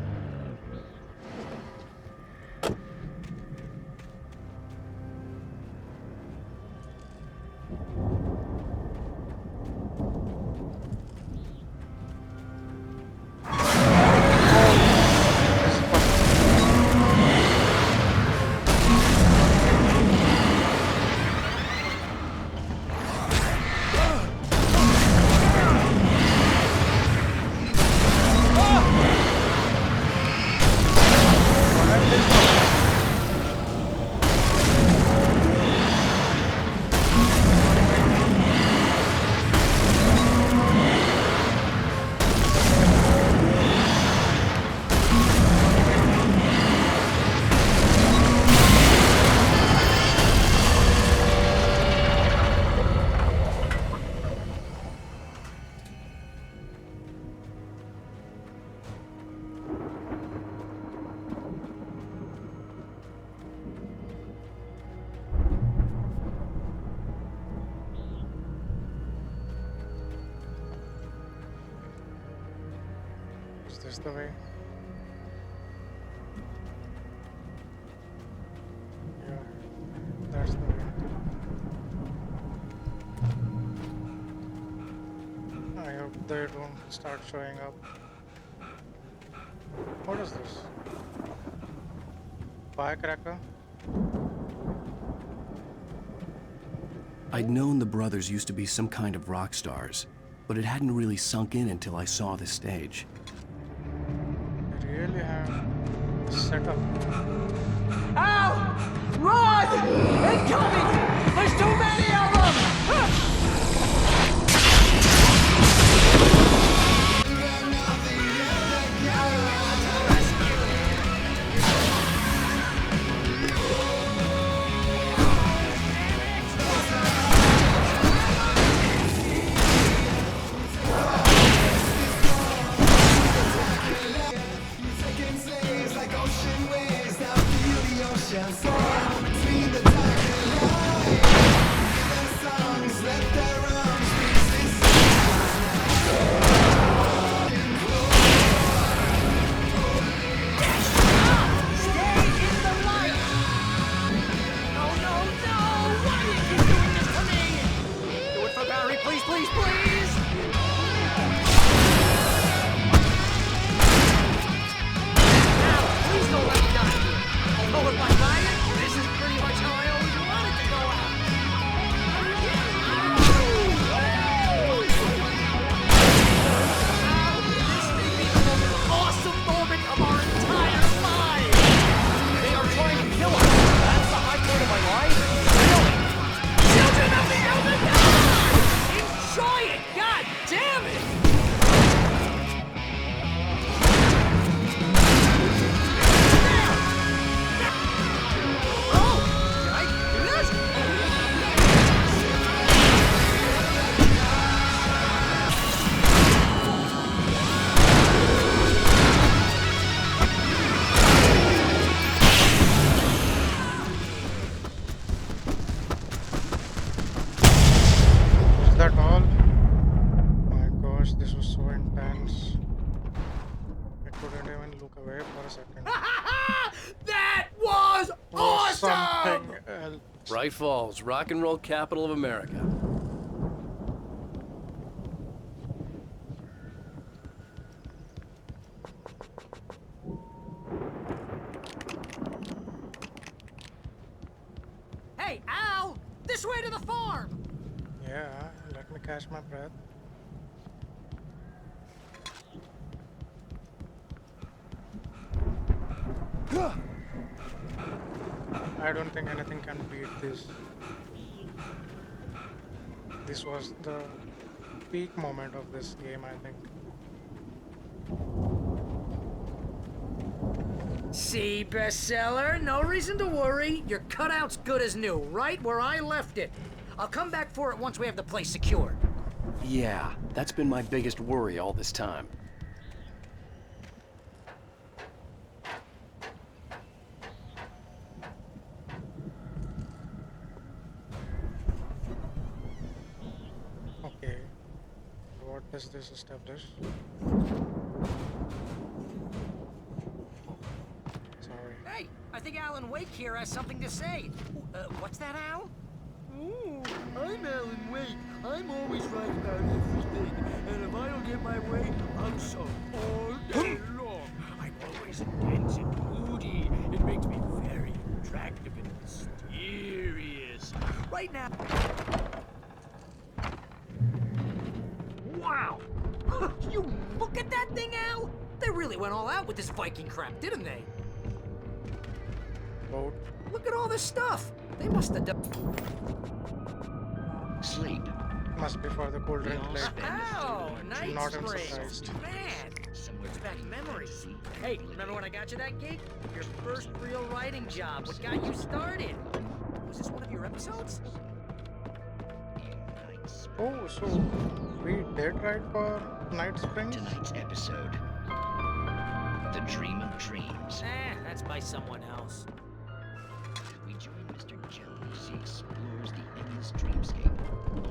Is this the way? Yeah, that's the way. I hope they don't start showing up. What is this? Firecracker?
I'd known the brothers used to be some kind of rock stars, but it hadn't really sunk in until I saw this stage.
They really have a setup.
Ow! Run! Incoming! There's too many of them! That was awesome!
Bright Falls, rock and roll capital of America.
Hey, Al! This way to the farm!
Yeah, let me catch my breath. I don't think anything can beat this. This was the peak moment of this game, I think.
See, bestseller? No reason to worry. Your cutout's good as new, right where I left it. I'll come back for it once we have the place secured.
Yeah, that's been my biggest worry all this time.
Okay, what does this establish?
think Alan Wake here has something to say. What's that, Al?
Ooh, I'm Alan Wake. I'm always right about everything. And if I don't get my way, I'm so all day long. I'm always intense and moody. It makes me very attractive and mysterious.
Right now... Wow! You look at that thing, Al! They really went all out with this Viking crap, didn't they?
Boat.
Look at all this stuff! They must have done...
Sleep.
Must be for the cold drink plate.
Oh, nice
Not
spring.
emphasized.
Man, it's back memories. Hey, remember when I got you that gig? Your first real writing job. What got you started? Was this one of your episodes?
Oh, so we did write for Night Springs?
Tonight's episode. The Dream of Dreams.
That's by someone else.
We join Mr. Jones as he explores the endless dreamscape,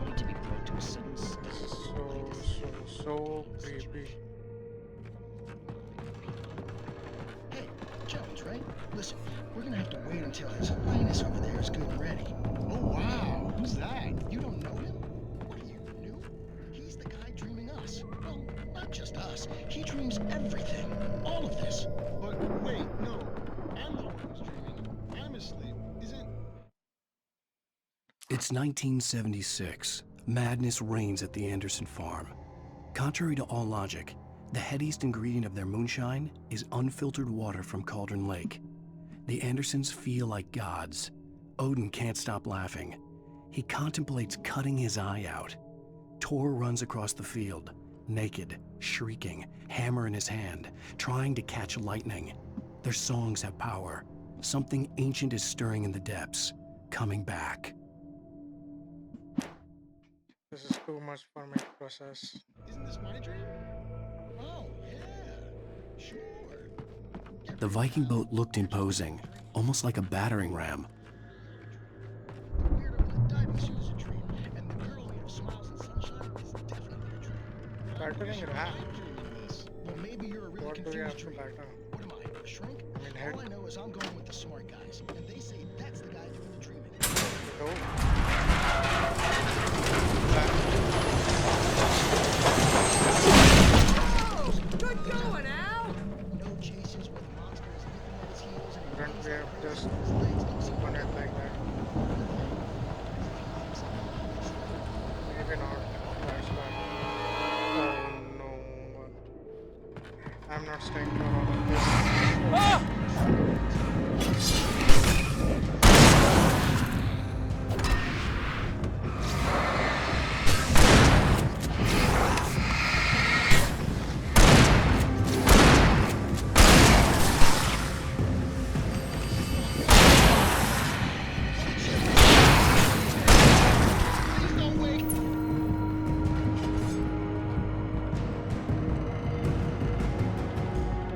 only to be brought to a sudden stop.
So creepy.
Hey, Jones, right? Listen, we're gonna have to wait until His Highness over there is good and ready.
Oh, wow. Who's that?
You don't know him? What are you, new? He's the guy dreaming us. Well, not just us. He dreams everything. All of this.
But wait, no. I'm the one who's dreaming. I'm asleep. Isn't...
It's 1976. Madness reigns at the Anderson farm. Contrary to all logic, the headiest ingredient of their moonshine is unfiltered water from Cauldron Lake. The Andersons feel like gods. Odin can't stop laughing. He contemplates cutting his eye out. Tor runs across the field, naked, shrieking, hammer in his hand, trying to catch lightning. Their songs have power. Something ancient is stirring in the depths, coming back.
This is too much for me to process.
Isn't this my dream? Oh, yeah. Sure.
The Viking boat looked imposing, almost like a battering ram.
The weirdo in the diving suit is a dream, and the girl made of smiles and sunshine is definitely a dream.
Battering ram?
Well, maybe you're a really
What do we have
confused
to
dreamer.
batter?
What am I, a shrink?
I mean, head.
All I know is I'm going with the smart guys, and they say that's the guy doing the dreaming.
Go.
Oh, good going, Al!
No chases where the monster is nipping at his heels and
Couldn't we have just
his legs don't seem
done it like that? Maybe not. Flashback. Oh no. I'm not staying for all of this.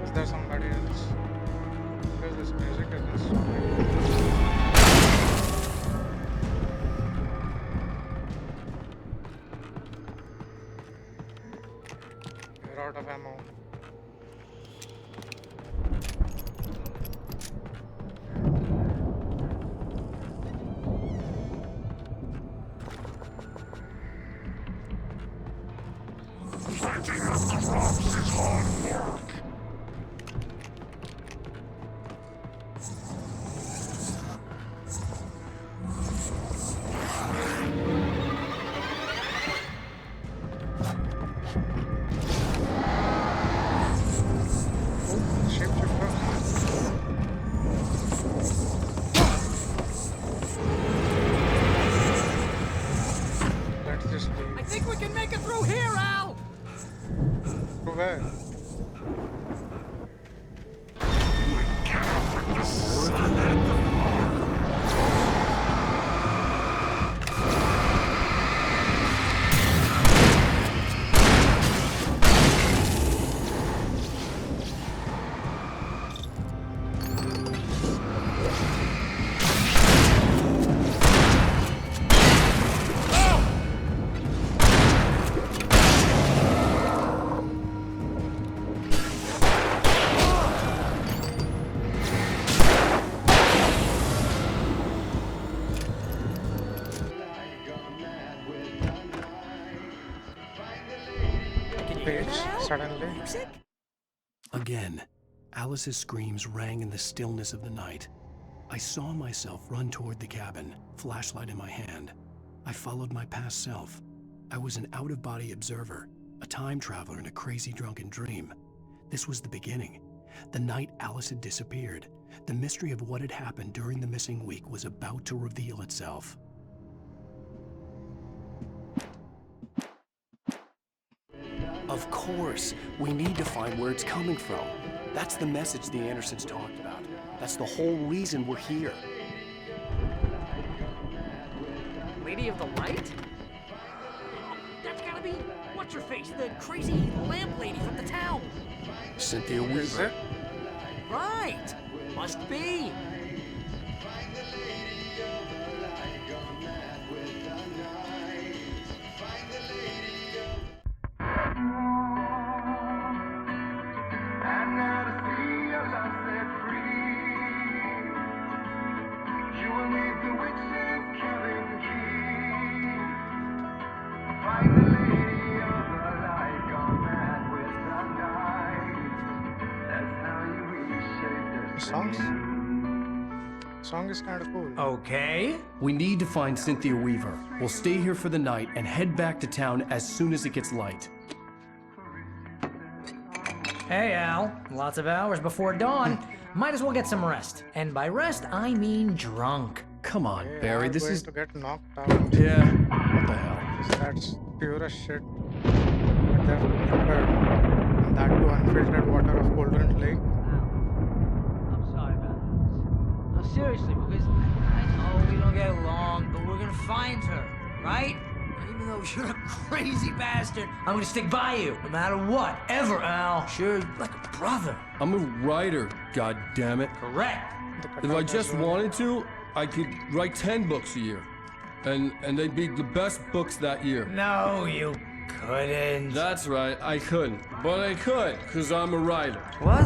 Is there somebody else? Because this music is just so we're out of ammo. suddenly.
Music?
Again, Alice's screams rang in the stillness of the night. I saw myself run toward the cabin, flashlight in my hand. I followed my past self. I was an out-of-body observer, a time traveler in a crazy drunken dream. This was the beginning. The night Alice had disappeared. The mystery of what had happened during the missing week was about to reveal itself. Of course, we need to find where it's coming from. That's the message the Andersons talked about. That's the whole reason we're here.
Lady of the Light? That's gotta be what's-her-face, the crazy lamp lady from the town.
Cynthia Weaver.
Right. Must be.
Song is kind of cool.
Okay.
We need to find Cynthia Weaver. We'll stay here for the night and head back to town as soon as it gets light.
Hey, Al. Lots of hours before dawn. Might as well get some rest. And by rest, I mean drunk.
Come on, Barry, this is...
to get knocked out.
Yeah, what the hell?
That's purest shit. But they're prepared. And that to unfiltered water of Cauldron Lake.
I'm sorry about this. No, seriously, because I know we don't get along, but we're gonna find her, right? And even though you're a crazy bastard, I'm gonna stick by you, no matter what, ever, Al. Sure, like a brother.
I'm a writer, goddammit.
Correct.
If I just wanted to, I could write 10 books a year. And they'd be the best books that year.
No, you couldn't.
That's right, I couldn't. But I could, because I'm a writer.
What?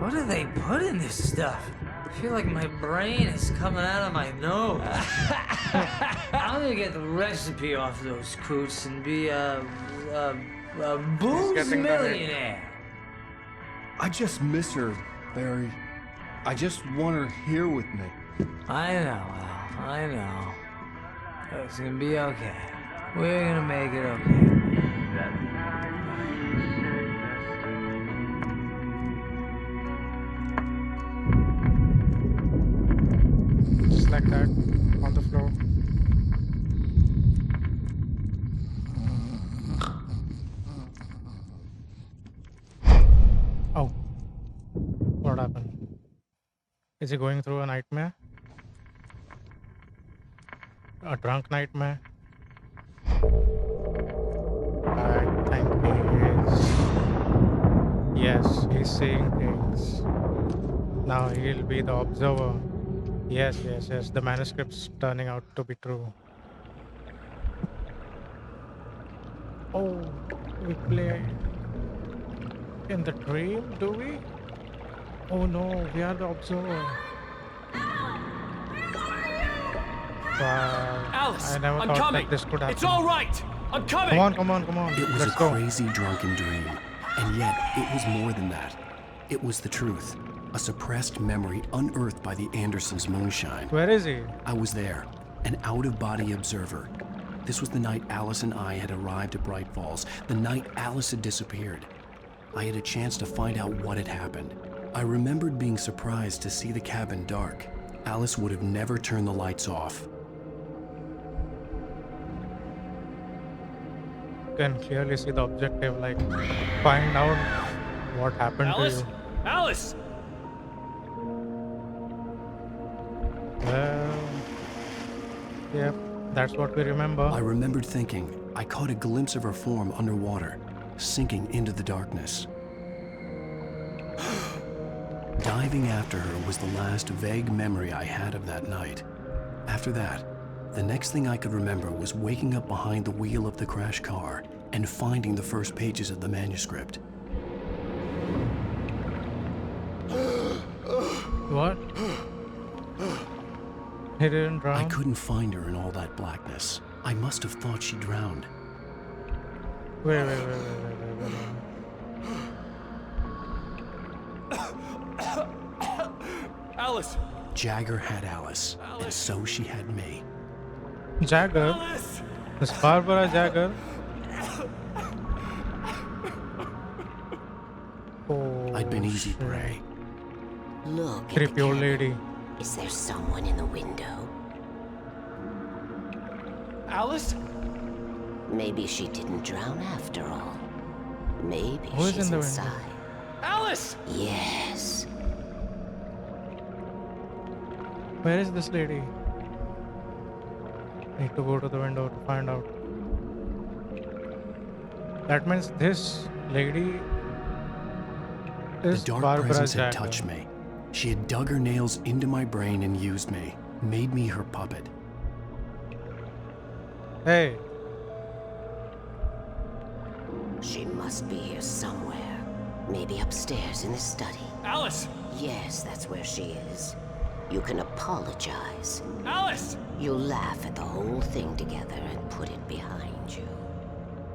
What do they put in this stuff? I feel like my brain is coming out of my nose. I'm gonna get the recipe off those coots and be a booze millionaire.
I just miss her, Barry. I just want her here with me.
I know, Al. I know. It's gonna be okay. We're gonna make it okay.
Just like that, on the floor. Oh. What happened? Is he going through a nightmare? A drunk nightmare? I think he is. Yes, he's seeing things. Now he'll be the observer. Yes, yes, yes. The manuscript's turning out to be true. Oh, we play in the dream, do we? Oh no, we are the observer. Wow.
Alice,
I never
I'm
thought
coming.
that this could happen.
It's all right. I'm coming.
Come on, come on, come on.
It was
Let's
a
go.
crazy drunken dream, and yet it was more than that. It was the truth, a suppressed memory unearthed by the Andersons' moonshine.
Where is he?
I was there, an out-of-body observer. This was the night Alice and I had arrived at Bright Falls, the night Alice had disappeared. I had a chance to find out what had happened. I remembered being surprised to see the cabin dark. Alice would have never turned the lights off.
You can clearly see the objective, like, find out what happened
Alice?
to you.
Alice!
Well, yep, that's what we remember.
I remembered thinking, I caught a glimpse of her form underwater, sinking into the darkness. Diving after her was the last vague memory I had of that night. After that, the next thing I could remember was waking up behind the wheel of the crash car and finding the first pages of the manuscript.
What? He didn't drown?
I couldn't find her in all that blackness. I must have thought she drowned.
Wait.
Alice!
Jagger had Alice, and so she had me.
Jagger? Miss Barbara Jagger? Oh,
I'd been easy
shit.
prey.
Look at
Creepy
the
old
cabin.
lady.
Is there someone in the window?
Alice?
Maybe she didn't drown after all. Maybe
Who is
she's
in the window?
inside.
Alice!
Yes.
Where is this lady? Need to go to the window to find out. That means this lady
The
is
dark
Barbara
presence had
Jagger.
touched me. She had dug her nails into my brain and used me, made me her puppet.
Hey,
She must be here somewhere. Maybe upstairs in the study.
Alice!
Yes, that's where she is. You can apologize.
Alice!
You'll laugh at the whole thing together and put it behind you.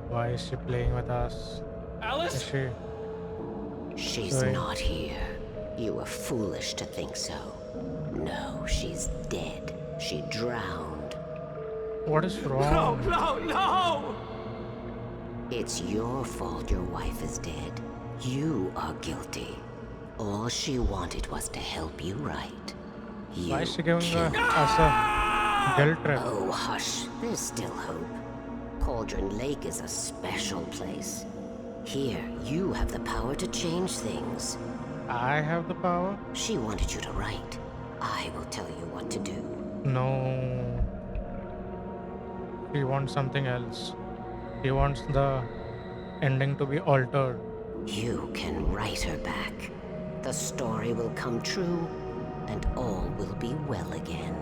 why is she playing with us?
Alice?
Is she?
She's
Sorry.
not here. You were foolish to think so. No, she's dead. She drowned.
What is wrong?
No!
It's your fault your wife is dead. You are guilty. All she wanted was to help you right. You
Why is she giving
killed
us a guilt trip?
Oh, hush. There's still hope. Cauldron Lake is a special place. Here, you have the power to change things.
I have the power?
She wanted you to write. I will tell you what to do.
No. He wants something else. He wants the ending to be altered.
You can write her back. The story will come true, and all will be well again.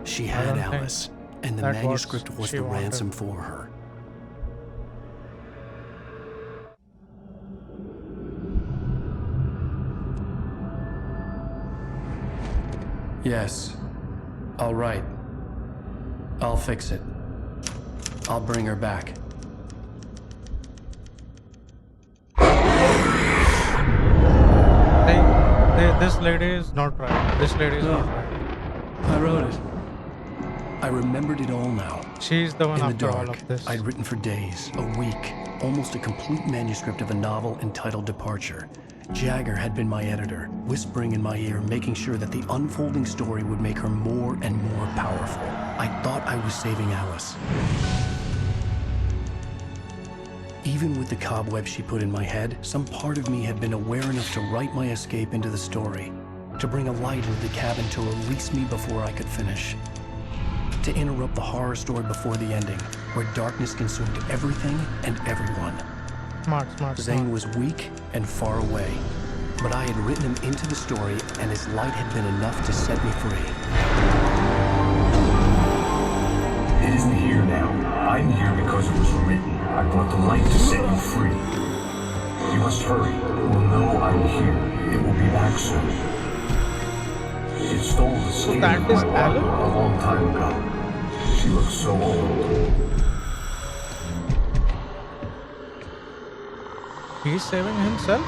She
I
had
don't think
Alice, and the
that was
manuscript was
she
the
wanted.
ransom for her. Yes. All right. I'll fix it. I'll bring her back.
This lady is not right. This lady is not right.
I wrote it. I remembered it all now.
She's the one
In the
after all
dark,
of this.
I'd written for days, a week, almost a complete manuscript of a novel entitled Departure. Jagger had been my editor, whispering in my ear, making sure that the unfolding story would make her more and more powerful. I thought I was saving Alice. Even with the cobweb she put in my head, some part of me had been aware enough to write my escape into the story, to bring a light into the cabin to release me before I could finish. To interrupt the horror story before the ending, where darkness consumed everything and everyone.
Smart.
Zane was weak and far away, but I had written him into the story, and his light had been enough to set me free.
It isn't here now. I'm here because it was written. I brought the light to set you free. You must hurry. It will know I'm here. It will be back soon. It stole the skin
that
of my
is
mother
Alan?
a long time ago. She looks so old.
He's saving himself?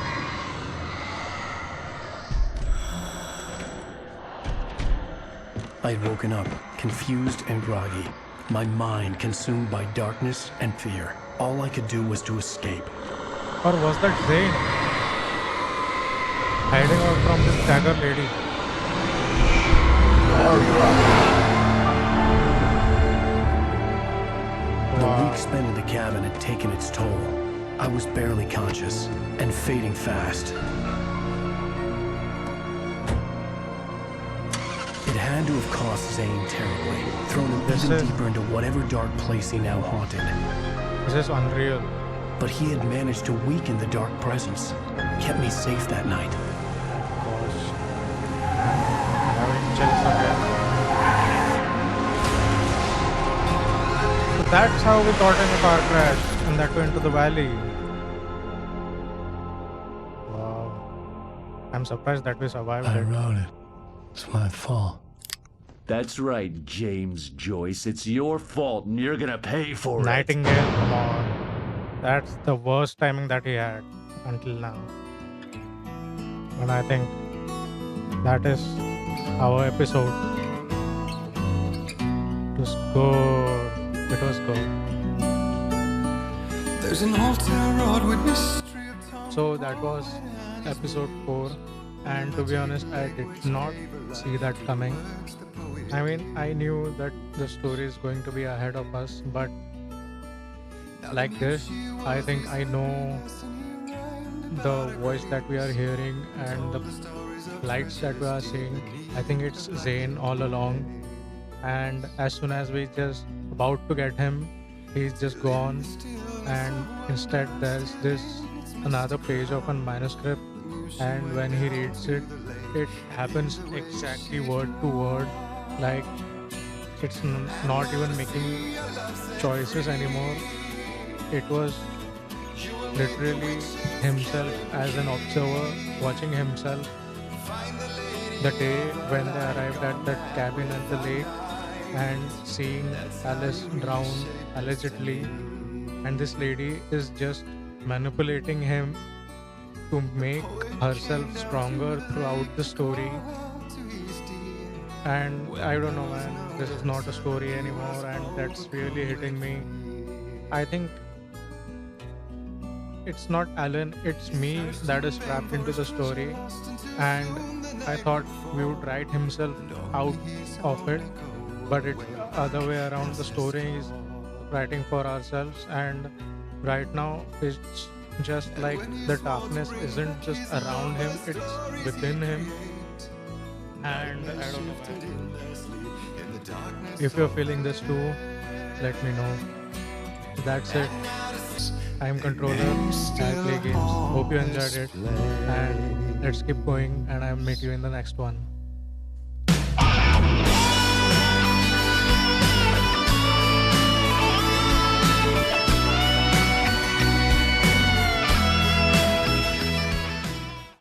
I had woken up, confused and groggy, my mind consumed by darkness and fear. All I could do was to escape.
Or was that Zane? Hiding out from this dagger lady.
The week spent in the cabin had taken its toll. I was barely conscious and fading fast. It had to have cost Zane terribly, thrown him even deeper into whatever dark place he now haunted.
This is unreal.
But he had managed to weaken the dark presence, kept me safe that night.
Having chills again. So that's how we got in a car crash, and that went to the valley. Wow. I'm surprised that we survived it.
wrote it. It's my fault.
That's right, James Joyce. It's your fault, and you're gonna pay for it.
Nightingale, come on. That's the worst timing that he had until now. And I think that is our episode. It was good. It was good.
There's an altar road with mystery of Tom.
So that was episode 4. And to be honest, I did not see that coming. I mean, I knew that the story is going to be ahead of us, but like this, I think I know the voice that we are hearing and the lights that we are seeing. I think it's Zane all along. And as soon as we just about to get him, he's just gone. And instead, there's this another page of a manuscript. And when he reads it, it happens exactly word to word. Like it's not even making choices anymore. It was literally himself as an observer, watching himself the day when they arrived at that cabin at the lake and seeing Alice drown allegedly. And this lady is just manipulating him to make herself stronger throughout the story. And I don't know, man, this is not a story anymore, and that's really hitting me. I think it's not Alan, it's me that is trapped into the story. And I thought we would write himself out of it, but it's other way around. The story is writing for ourselves, and right now it's just like the darkness isn't just around him, it's within him. And I don't know, man. If you're feeling this too, let me know. That's it. I'm Controller. I play games. Hope you enjoyed it. And let's keep going, and I'll meet you in the next one.